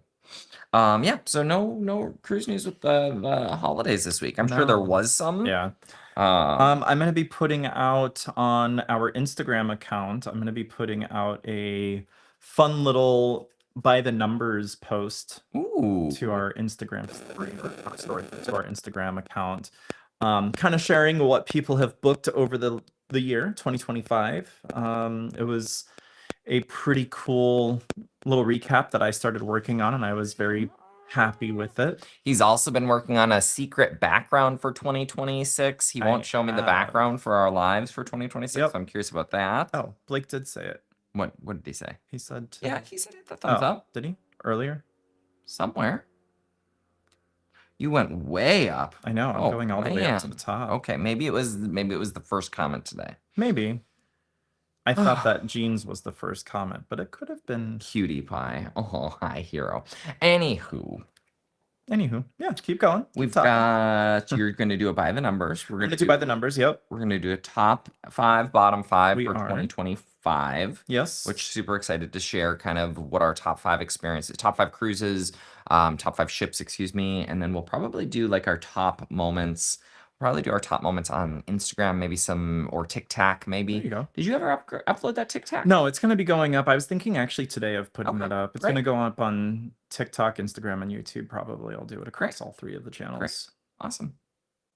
Yeah, so no cruise news with the holidays this week. I'm sure there No. was some. Yeah. Um, I'm gonna be putting out on our Instagram account. I'm gonna be putting out a fun little by the numbers post ooh. to our Instagram story, to our Instagram account, kind of sharing what people have booked over the year 2025. It was a pretty cool little recap that I started working on, and I was very happy with it. He's also been working on a secret background for 2026. He won't show me the have. background for our lives for 2026. Yep. So I'm curious about that. Oh, Blake did say it. What did he say? He said, Yeah, he said hit the thumbs oh, up did he earlier? somewhere. You went way up. I know. I'm Oh, going all the way up to the man. top. Okay, maybe it was the first comment today. Maybe. I thought that jeans was the first comment, but it could have been. Cutie pie. Oh, hi, hero. Anywho, Anywho, yeah, keep going. Keep we've talking. got. You're going to do it by the numbers. We're gonna do by the numbers. Yep. We're going to do a top 5, bottom 5 We for are. 2025. Yes. Which super excited to share kind of what our top 5 experiences, top 5 cruises, top 5 ships, excuse me, and then we'll probably do like our top moments. Probably do our top moments on Instagram, maybe some or TikTok, maybe. There you go. Did you ever upload that TikTok? No, it's gonna be going up. I was thinking actually today of putting Okay, that up. It's great. gonna go up on TikTok, Instagram, and YouTube. Probably I'll do it across Great. all 3 of the channels. Awesome.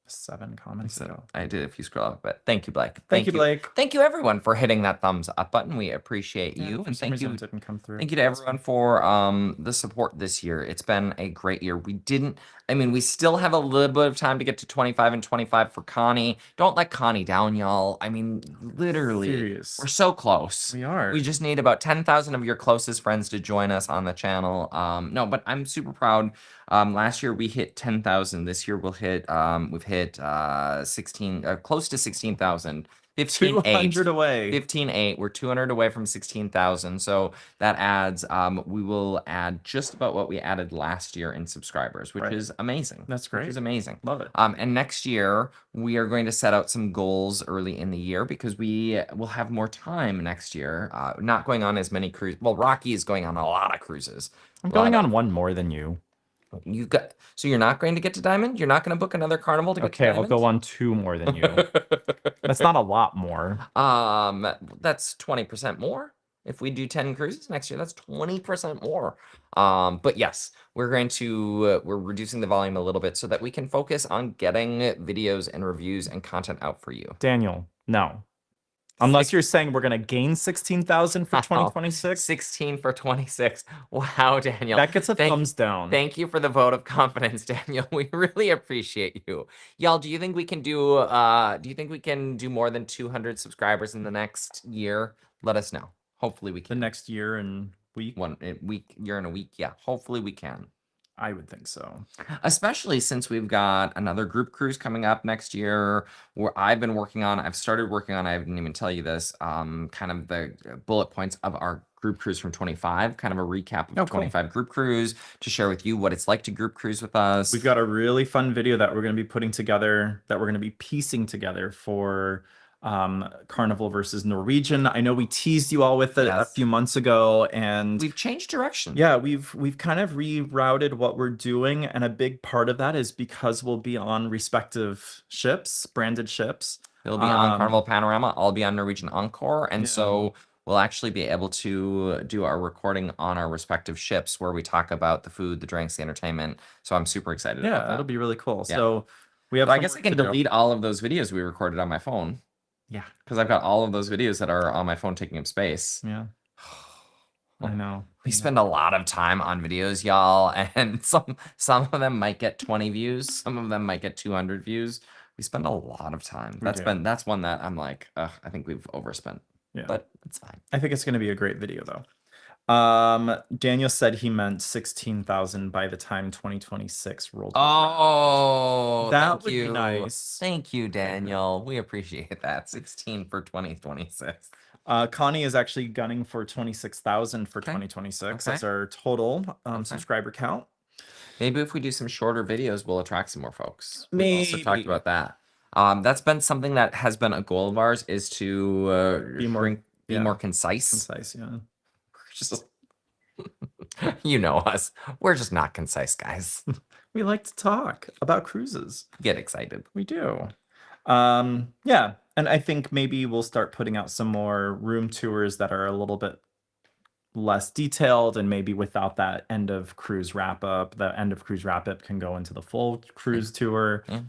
7 comments ago. I did if you scroll up a bit. Thank you, Blake. Thank you, Blake. Thank you, everyone, for hitting that thumbs up button. We appreciate Yeah, you, for and some thank reason you. it didn't come through. Thank you to everyone for the support this year. It's been a great year. We still have a little bit of time to get to 25 and 25 for Connie. Don't let Connie down, y'all. I mean, literally, Serious. we're so close. We are. We just need about 10,000 of your closest friends to join us on the channel. No, but I'm super proud. Last year we hit 10,000. This year we've hit 16, close to 16,000. 200 away. 15.8. We're 200 away from 16,000. So that adds, we will add just about what we added last year in subscribers, which Right. is amazing. That's Which great. is amazing. Love it. And next year we are going to set out some goals early in the year because we will have more time next year. Not going on as many cruises. Well, Rocky is going on a lot of cruises. I'm going on one more than you. So you're not going to get to Diamond? You're not going to book another Carnival to get to Okay, I'll Diamond? go on 2 more than you. That's not a lot more. That's 20% more. If we do 10 cruises next year, that's 20% more. But yes, we're reducing the volume a little bit so that we can focus on getting videos and reviews and content out for you. Daniel, no. Unless you're saying we're gonna gain 16,000 for 2026. 16 for 26. Wow, Daniel. That gets a thumbs down. Thank you for the vote of confidence, Daniel. We really appreciate you. Y'all, do you think we can do more than 200 subscribers in the next year? Let us know. Hopefully we The can. next year and week. Year and a week. Yeah, hopefully we can. I would think so. Especially since we've got another group cruise coming up next year where I've started working on, I didn't even tell you this, kind of the bullet points of our group cruise from 25, kind of a recap of Oh, cool. 25 group cruise to share with you what it's like to group cruise with us. We've got a really fun video that we're going to be putting together, that we're going to be piecing together for Carnival versus Norwegian. I know we teased you all with it a Yes. few months ago, and We've changed direction. yeah, we've kind of rerouted what we're doing, and a big part of that is because we'll be on respective ships, branded ships. It'll be on Carnival Panorama. I'll be on Norwegian Encore, and Yeah. so we'll actually be able to do our recording on our respective ships where we talk about the food, the drinks, the entertainment. So I'm super excited about Yeah, that. it'll be really cool. Yeah. So we have. So I some guess I work can to do. delete all of those videos we recorded on my phone. Yeah, Because I've got all of those videos that are on my phone taking up space. yeah. I know. We spend a lot of time on videos, y'all, and some of them might get 20 views, some of them might get 200 views. We spend a lot of time. We do. That's one that I'm like, I think we've overspent. Yeah. But it's fine. I think it's going to be a great video, though. Daniel said he meant 16,000 by the time 2026 rolled. Oh, that thank would you. be nice. Thank you, Daniel. We appreciate that. 16 for 2026. Connie is actually gunning for 26,000 for Okay. 2026. Okay. That's our total Okay. subscriber count. Maybe if we do some shorter videos, we'll attract some more folks. We've also talked Maybe. about that. That's been something that has been a goal of ours is to Be more be Yeah. more concise. Concise, yeah. Just you know us. We're just not concise, guys. We like to talk about cruises. Get excited. We do. Yeah, and I think maybe we'll start putting out some more room tours that are a little bit less detailed and maybe without that end of cruise wrap up. The end of cruise wrap up can go into the full cruise tour. Yeah.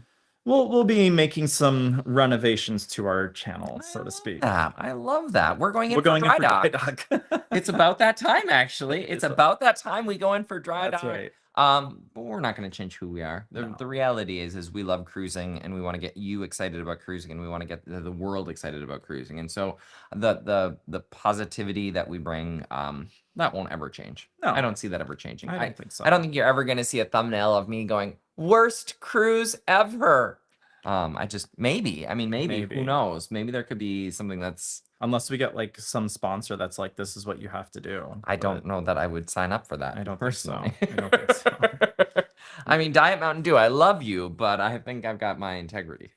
We'll be making some renovations to our channel, so to speak. I love that. We're going in We're for going in dry for dock. dry dock. It's about that time, actually. It's about that time we go in for dry That's dock. right. But we're not going to change who we are. No. The reality is we love cruising, and we want to get you excited about cruising, and we want to get the world excited about cruising. And so the positivity that we bring, that won't ever change. No. I don't see that ever changing. I don't think so. I don't think you're ever going to see a thumbnail of me going worst cruise ever. I just maybe. I mean, maybe. Who Maybe. knows? Maybe there could be something that's. Unless we get like some sponsor that's like, this is what you have to do. I but don't know that I would sign up for that. I don't think so. personally. I don't think so. I mean, Diet Mountain Dew, I love you, but I think I've got my integrity.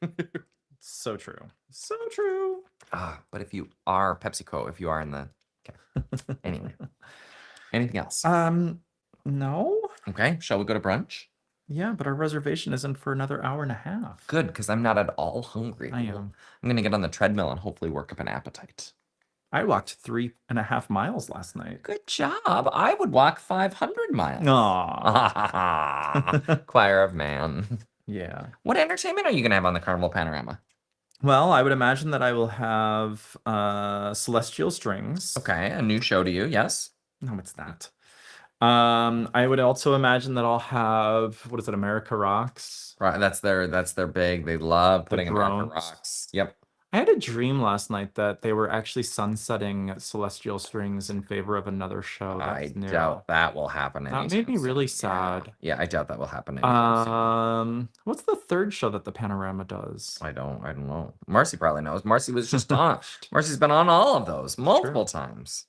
So true. So true. But if you are PepsiCo, if you are in the okay. Anyway, anything else? No. Okay, shall we go to brunch? Yeah, but our reservation isn't for another hour and a half. Good, because I'm not at all hungry. I am. I'm gonna get on the treadmill and hopefully work up an appetite. I walked 3.5 miles last night. Good job. I would walk 500 miles. Aw. Choir of man. Yeah. What entertainment are you gonna have on the Carnival Panorama? Well, I would imagine that I will have Celestial Strings. Okay, a new show to you, yes. No, it's not. I would also imagine that I'll have, what is it, America Rocks? Right, that's their big. They love putting America drones. Rocks. Yep. I had a dream last night that they were actually sunsetting Celestial Strings in favor of another show. I That's new. doubt that will happen. That anytime made me really soon. Yeah. sad. Yeah, I doubt that will happen. Anytime soon. What's the third show that the Panorama does? I don't know. Marcy probably knows. Marcy was just on. Marcy's been on all of those multiple times.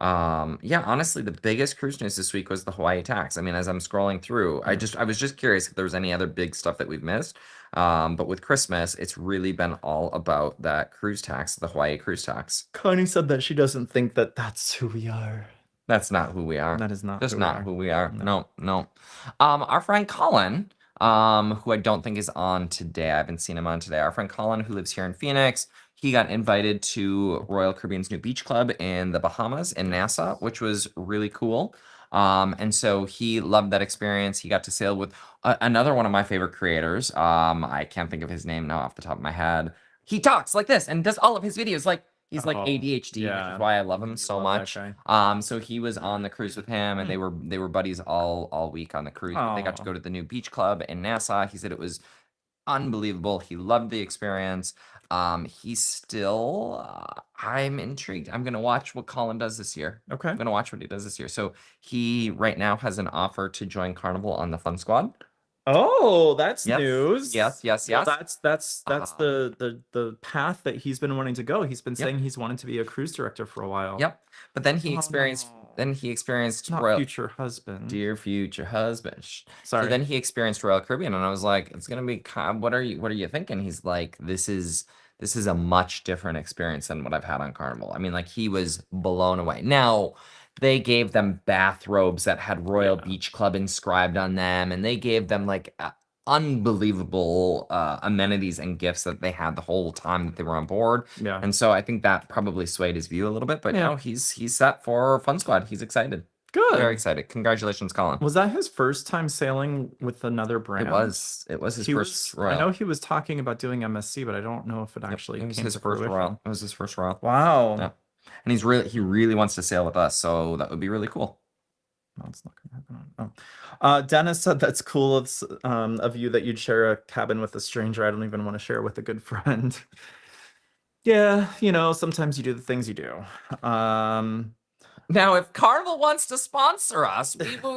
Yeah, honestly, the biggest cruise news this week was the Hawaii tax. I mean, as I'm scrolling through, I was just curious if there was any other big stuff that we've missed. But with Christmas, it's really been all about that cruise tax, the Hawaii cruise tax. Connie said that she doesn't think that that's who we are. That's not who we are. That is not Just who not we are. who we are. No. No. Our friend Colin, who I don't think is on today. I haven't seen him on today. Our friend Colin, who lives here in Phoenix, he got invited to Royal Caribbean's new beach club in the Bahamas in Nassau, which was really cool. And so he loved that experience. He got to sail with another one of my favorite creators. I can't think of his name now off the top of my head. He talks like this and does all of his videos like he's like Oh, ADHD, which yeah. is why I love him so Love much. that guy. So he was on the cruise with him, and they were buddies all week on the cruise. They got to Aw. go to the new beach club in Nassau. He said it was unbelievable. He loved the experience. He's still I'm intrigued. I'm gonna watch what Colin does this year. Okay. I'm gonna watch what he does this year. So he right now has an offer to join Carnival on the Fun Squad. Oh, that's Yes, news. yes. Well, that's Uh-huh. the path that he's been wanting to go. He's been Yep. saying he's wanted to be a cruise director for a while. Yep. But then he Oh, experienced no. Not Royal future husband. Dear future husband. Sorry. So then he experienced Royal Caribbean, and I was like, "It's gonna be what are you thinking?" He's like, "This is a much different experience than what I've had on Carnival." I mean, like he was blown away. Now they gave them bathrobes that had Royal Yeah. Beach Club inscribed on them, and they gave them like unbelievable amenities and gifts that they had the whole time that they were on board. Yeah. And so I think that probably swayed his view a little bit. But Yeah. no, he's set for Fun Squad. He's excited. Good. Very excited. Congratulations, Colin. Was that his first time sailing with another brand? It was his He first was. Royal. I know he was talking about doing MSC, but I don't know if it Yep, actually it was came his to first fruition. Royal. It was his first Royal. Wow. Yeah. And he really wants to sail with us, so that would be really cool. No, it's not gonna happen. Dennis said that's cool of you that you'd share a cabin with a stranger. I don't even want to share it with a good friend. Yeah, sometimes you do the things you do. Now, if Carnival wants to sponsor us,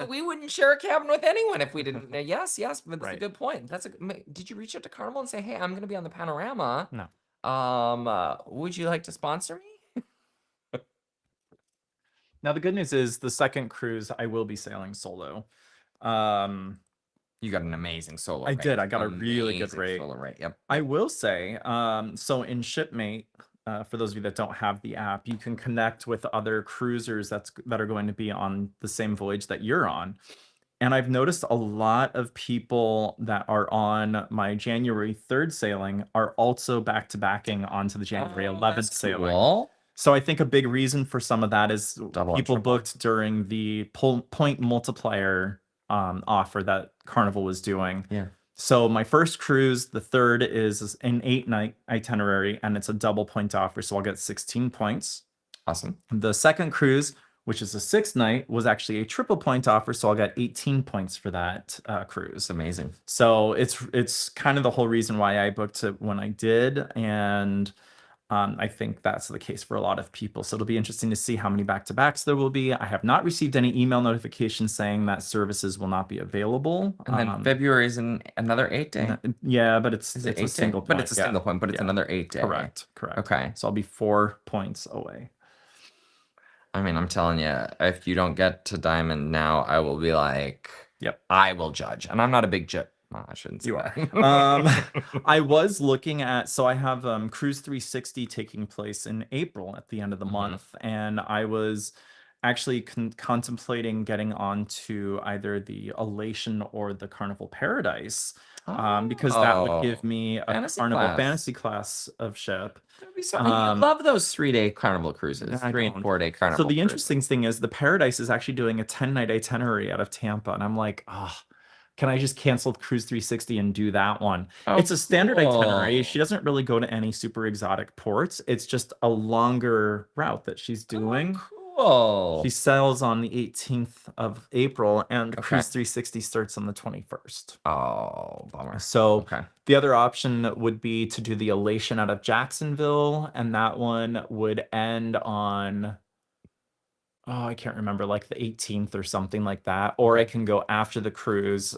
we wouldn't share a cabin with anyone if we didn't. Yes, but that's a Right. good point. Did you reach out to Carnival and say, "Hey, I'm going to be on the Panorama. No. Would you like to sponsor me?" Now the good news is the second cruise I will be sailing solo. You got an amazing solo I rate. did. I got a really good Amazing rate. solo rate. Yep. I will say, so in Shipmate, for those of you that don't have the app, you can connect with other cruisers that are going to be on the same voyage that you're on. And I've noticed a lot of people that are on my January 3rd sailing are also back-to-backing onto the January 11th sailing. Cool. So I think a big reason for some of that is Double and people triple. booked during the point multiplier offer that Carnival was doing. Yeah. So my first cruise, the third, is an 8-night itinerary, and it's a double point offer, so I'll get 16 points. Awesome. The second cruise, which is a 6th-night, was actually a triple point offer, so I'll get 18 points for that cruise. It's amazing. So it's kind of the whole reason why I booked it when I did, and I think that's the case for a lot of people. So it'll be interesting to see how many back-to-backs there will be. I have not received any email notifications saying that services will not be available. And then February is another 8-day. Yeah, but it's Is it a 8-day? single But point. it's a yeah. single point, but it's Yeah. another 8-day. Correct. Okay. So I'll be 4 points away. I mean, I'm telling you, if you don't get to Diamond now, I will be like, Yep. I will judge. And I'm not a big judge. Well, I shouldn't say You that. I was looking at, so I have Cruise 360 taking place in April at the end of the Mhm. month, and I was actually contemplating getting onto either the Elation or the Carnival Paradise, because that would give Oh, me a fantasy Carnival class. fantasy class of ship. that'd be so. I love those 3-day Carnival cruises, I 3 and don't. 4-day So Carnival. the interesting thing is the Paradise is actually doing a 10-night itinerary out of Tampa, and I'm like, can I just cancel Cruise 360 and do that one? It's a standard itinerary. She doesn't really go to any super exotic ports. It's just a longer route that she's doing. Cool. She sails on the 18th of April, and Okay. Cruise 360 starts on the 21st. Oh, bummer. So Okay. the other option would be to do the Elation out of Jacksonville, and that one would end on, I can't remember, like the 18th or something like that. Or I can go after the cruise,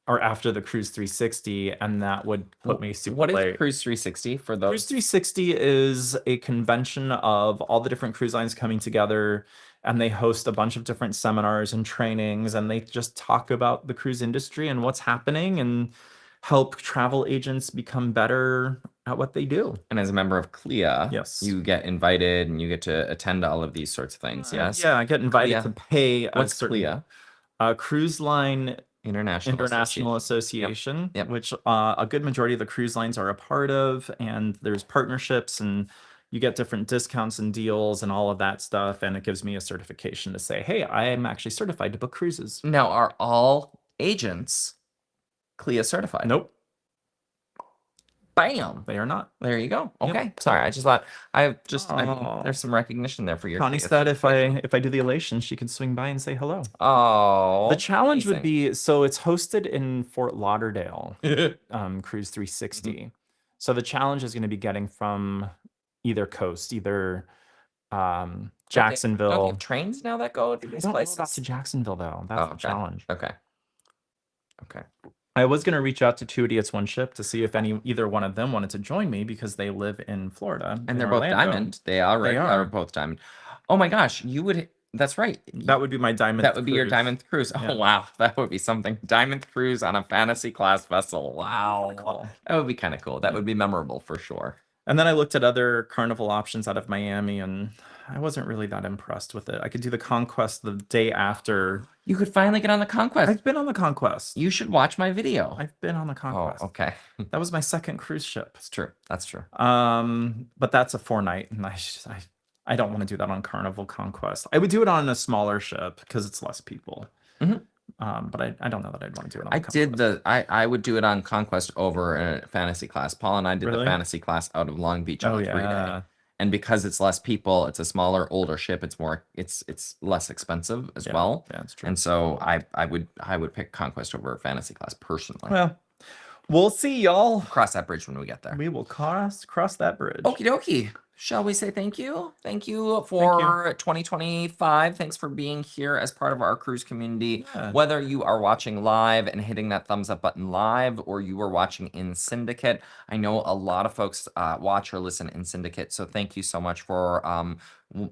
or after the Cruise 360, and that would put me super What is late. Cruise 360 for Cruise those? 360 is a convention of all the different cruise lines coming together, and they host a bunch of different seminars and trainings, and they just talk about the cruise industry and what's happening and help travel agents become better at what they do. And as a member of CLIA, Yes. you get invited and you get to attend all of these sorts of things. Yes. Yeah, I get invited CLIA. to pay a What's certain CLIA? Cruise Line International Association, Yep. which a good majority of the cruise lines are a part of, and there's partnerships, and you get different discounts and deals and all of that stuff, and it gives me a certification to say, hey, I am actually certified to book cruises. Now, are all agents CLIA certified? Nope, Bam. they are not. There you go. Yep. Okay. Sorry. I just thought Oh. there's some recognition there for your Connie CLIA said if I do the Elation, she can swing by and say hello. Oh. The challenge would amazing. be, so it's hosted in Fort Lauderdale, Cruise 360. So the challenge is going to be getting from either coast, either Don't they Jacksonville. have trains now that go to I these don't know places? about to Jacksonville though. That's Oh, the okay. challenge. Okay. Okay. I was going to reach out to Two Idiots One Ship to see if either one of them wanted to join me, because they live in Florida. And in they're both Orlando. diamond. They already are are. both diamond. Oh my gosh, you would. That's right. That would be my diamond. That would be your cruise. diamond cruise. Yeah. Oh wow, that would be something. Diamond cruise on a fantasy class vessel. Wow, Cool. that would be kind of cool. That would be memorable for sure. And then I looked at other Carnival options out of Miami, and I wasn't really that impressed with it. I could do the Conquest the day after. You could finally get on the Conquest. I've been on the Conquest. You should watch my video. I've been on the Oh, Conquest. okay. That was my second cruise ship. That's true. That's true. But that's a 4-night, and I don't want to do that on Carnival Conquest. I would do it on a smaller ship because it's less people. Mhm. But I don't know that I'd want to do it on I the did Conquest. I would do it on Conquest over a fantasy class. Paul and I did the Really? fantasy class out of Long Beach on Oh a 3-day. yeah. And because it's less people, it's a smaller, older ship. It's more, it's less expensive as Yeah. well. Yeah, that's true. And so I would pick Conquest over fantasy class personally. Well, we'll see, y'all. Cross that bridge when we get there. We will cross that bridge. Okie dokie. Shall we say thank you? Thank you for 2025. Thanks for being here as part of our cruise community. Yeah. Whether you are watching live and hitting that thumbs up button live, or you are watching in Syndicate. I know a lot of folks watch or listen in Syndicate. So thank you so much for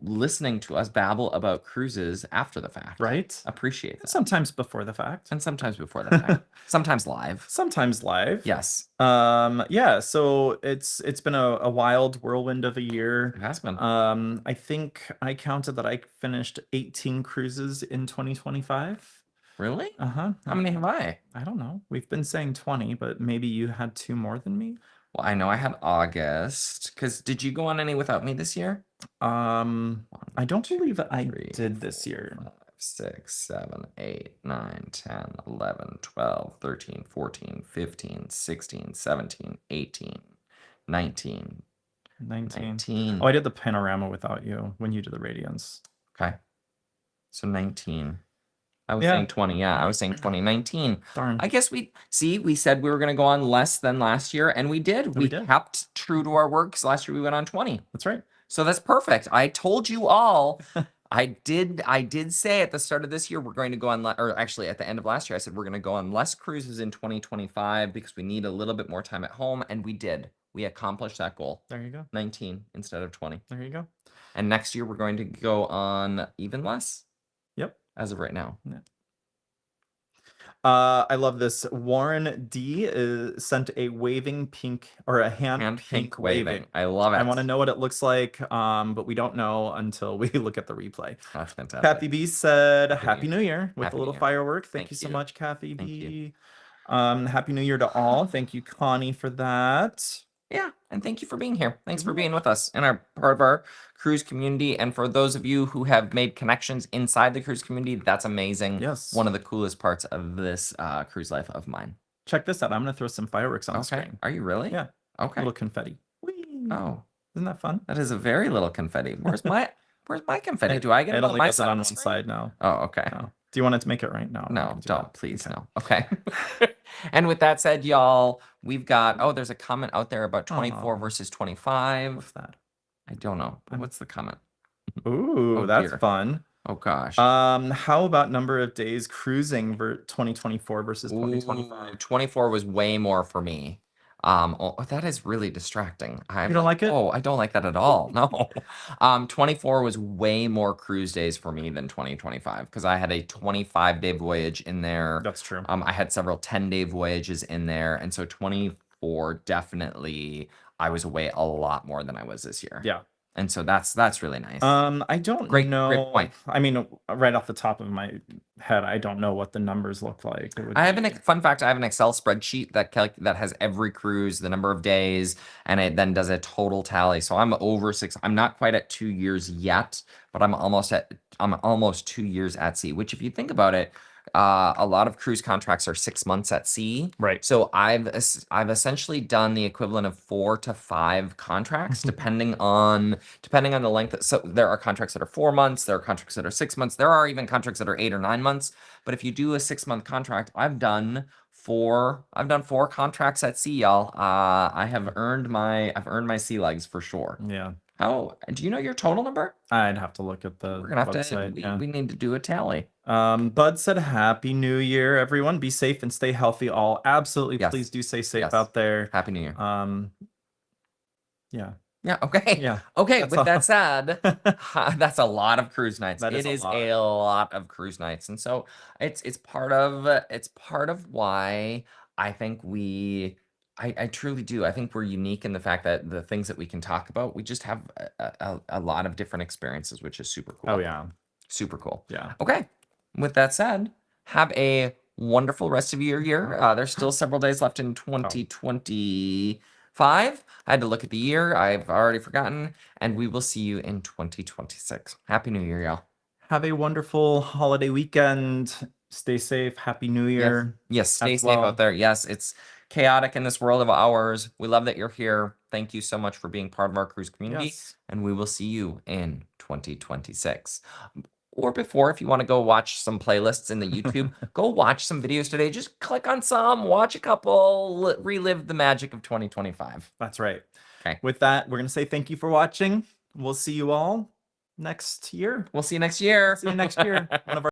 listening to us babble about cruises after the fact. Right? Appreciate that. Sometimes before the fact. And sometimes before the fact. Sometimes live. Sometimes live. Yes. Yeah, so it's been a wild whirlwind of a year. It has been. I think I counted that I finished 18 cruises in 2025. Really? Uh-huh. How many have I? I don't know. We've been saying 20, but maybe you had 2 more than me. Well, I know I had August. Because did you go on any without me this year? I don't believe I Three, did this year. 5, 6, 7, 8, 9, 10, 11, 12, 13, 14, 15, 16, 17, 18, 19, 19. 19. Oh, I did the panorama without you when you did the Radiance. Okay. So 19. I was Yeah. saying 20. Yeah, I was saying 2019. Darn. I guess we said we were going to go on less than last year, and we did. We did. kept true to our word because last year we went on 20. That's right. So that's perfect. I told you all. I did say at the start of this year we're going to go on, or actually at the end of last year, I said we're going to go on less cruises in 2025 because we need a little bit more time at home, and we did. We accomplished that goal. There you go. 19 instead of 20. There you go. And next year we're going to go on even less. Yep. As of right now. Yeah. I love this. Warren D sent a waving pink or a hand pink waving. I love it. I want to know what it looks like, but we don't know until we look at the replay. That's fantastic. Kathy B said, Happy Happy New Year with Happy a New little Year. firework. Thank you so much, Kathy B. Happy New Year to all. Thank you, Connie, for that. Yeah, and thank you for being here. Thanks for being with us and our part of our cruise community. And for those of you who have made connections inside the cruise community, that's amazing. Yes. One of the coolest parts of this cruise life of mine. Check this out. I'm gonna throw some fireworks on the Okay. screen. Are you really? Yeah. Okay. Little confetti. Whee! Oh, Isn't that fun? that is a very little confetti. Where's my confetti? Do I get It it on only my does it side? on of one the screen? side now. Oh, okay. No. Do you want it to make it right now? No, don't, please, Okay. no. Okay. And with that said, y'all, we've got, there's a comment out there about 24 Aw. versus 25. What's that? I don't know. What's the comment? Ooh, Oh, that's dear. fun. Oh, gosh. How about number of days cruising 2024 versus 2025? 24 was way more for me. That is really distracting. You don't like it? Oh, I don't like that at all. No. 24 was way more cruise days for me than 2025 because I had a 25-day voyage in there. That's true. I had several 10-day voyages in there, and so 24 definitely I was away a lot more than I was this year. Yeah. And so that's really nice. I don't Great know. point. I mean, right off the top of my head, I don't know what the numbers look like. I have fun fact. I have an Excel spreadsheet that has every cruise, the number of days, and it then does a total tally. So I'm over 6. I'm not quite at 2 years yet, but I'm almost 2 years at sea. Which, if you think about it, a lot of cruise contracts are 6 months at sea. Right. So I've essentially done the equivalent of 4 to 5 contracts, depending on the length. So there are contracts that are 4 months. There are contracts that are 6 months. There are even contracts that are 8 or 9 months. But if you do a 6-month contract, I've done 4 contracts at sea, y'all. I've earned my sea legs for sure. Yeah. How do you know your total number? I'd have to look at the We're gonna have website. to. We need to do a tally. Bud said, Happy New Year, everyone. Be safe and stay healthy. All absolutely. Yes. Please do stay safe Yes. out there. Happy New Year. Yeah. Yeah. Okay. Yeah. Okay. That's With all. that said, that's a lot of cruise nights. That is It a is lot. a lot of cruise nights, and so it's part of why I think I truly do. I think we're unique in the fact that the things that we can talk about, we just have a lot of different experiences, which is super cool. Oh yeah. Super cool. Yeah. Okay. With that said, have a wonderful rest of your year. There's still several days left in 2025. I had to look at the year. I've already forgotten. And we will see you in 2026. Happy New Year, y'all. Have a wonderful holiday weekend. Stay safe. Happy New Year. Yes, stay as safe well. out there. Yes, it's chaotic in this world of ours. We love that you're here. Thank you so much for being part of our cruise community. Yes. And we will see you in 2026. Or before, if you want to go watch some playlists in the YouTube, go watch some videos today. Just click on some, watch a couple, relive the magic of 2025. That's right. Okay. With that, we're going to say thank you for watching. We'll see you all next year. We'll see you next year. See you next year. One of our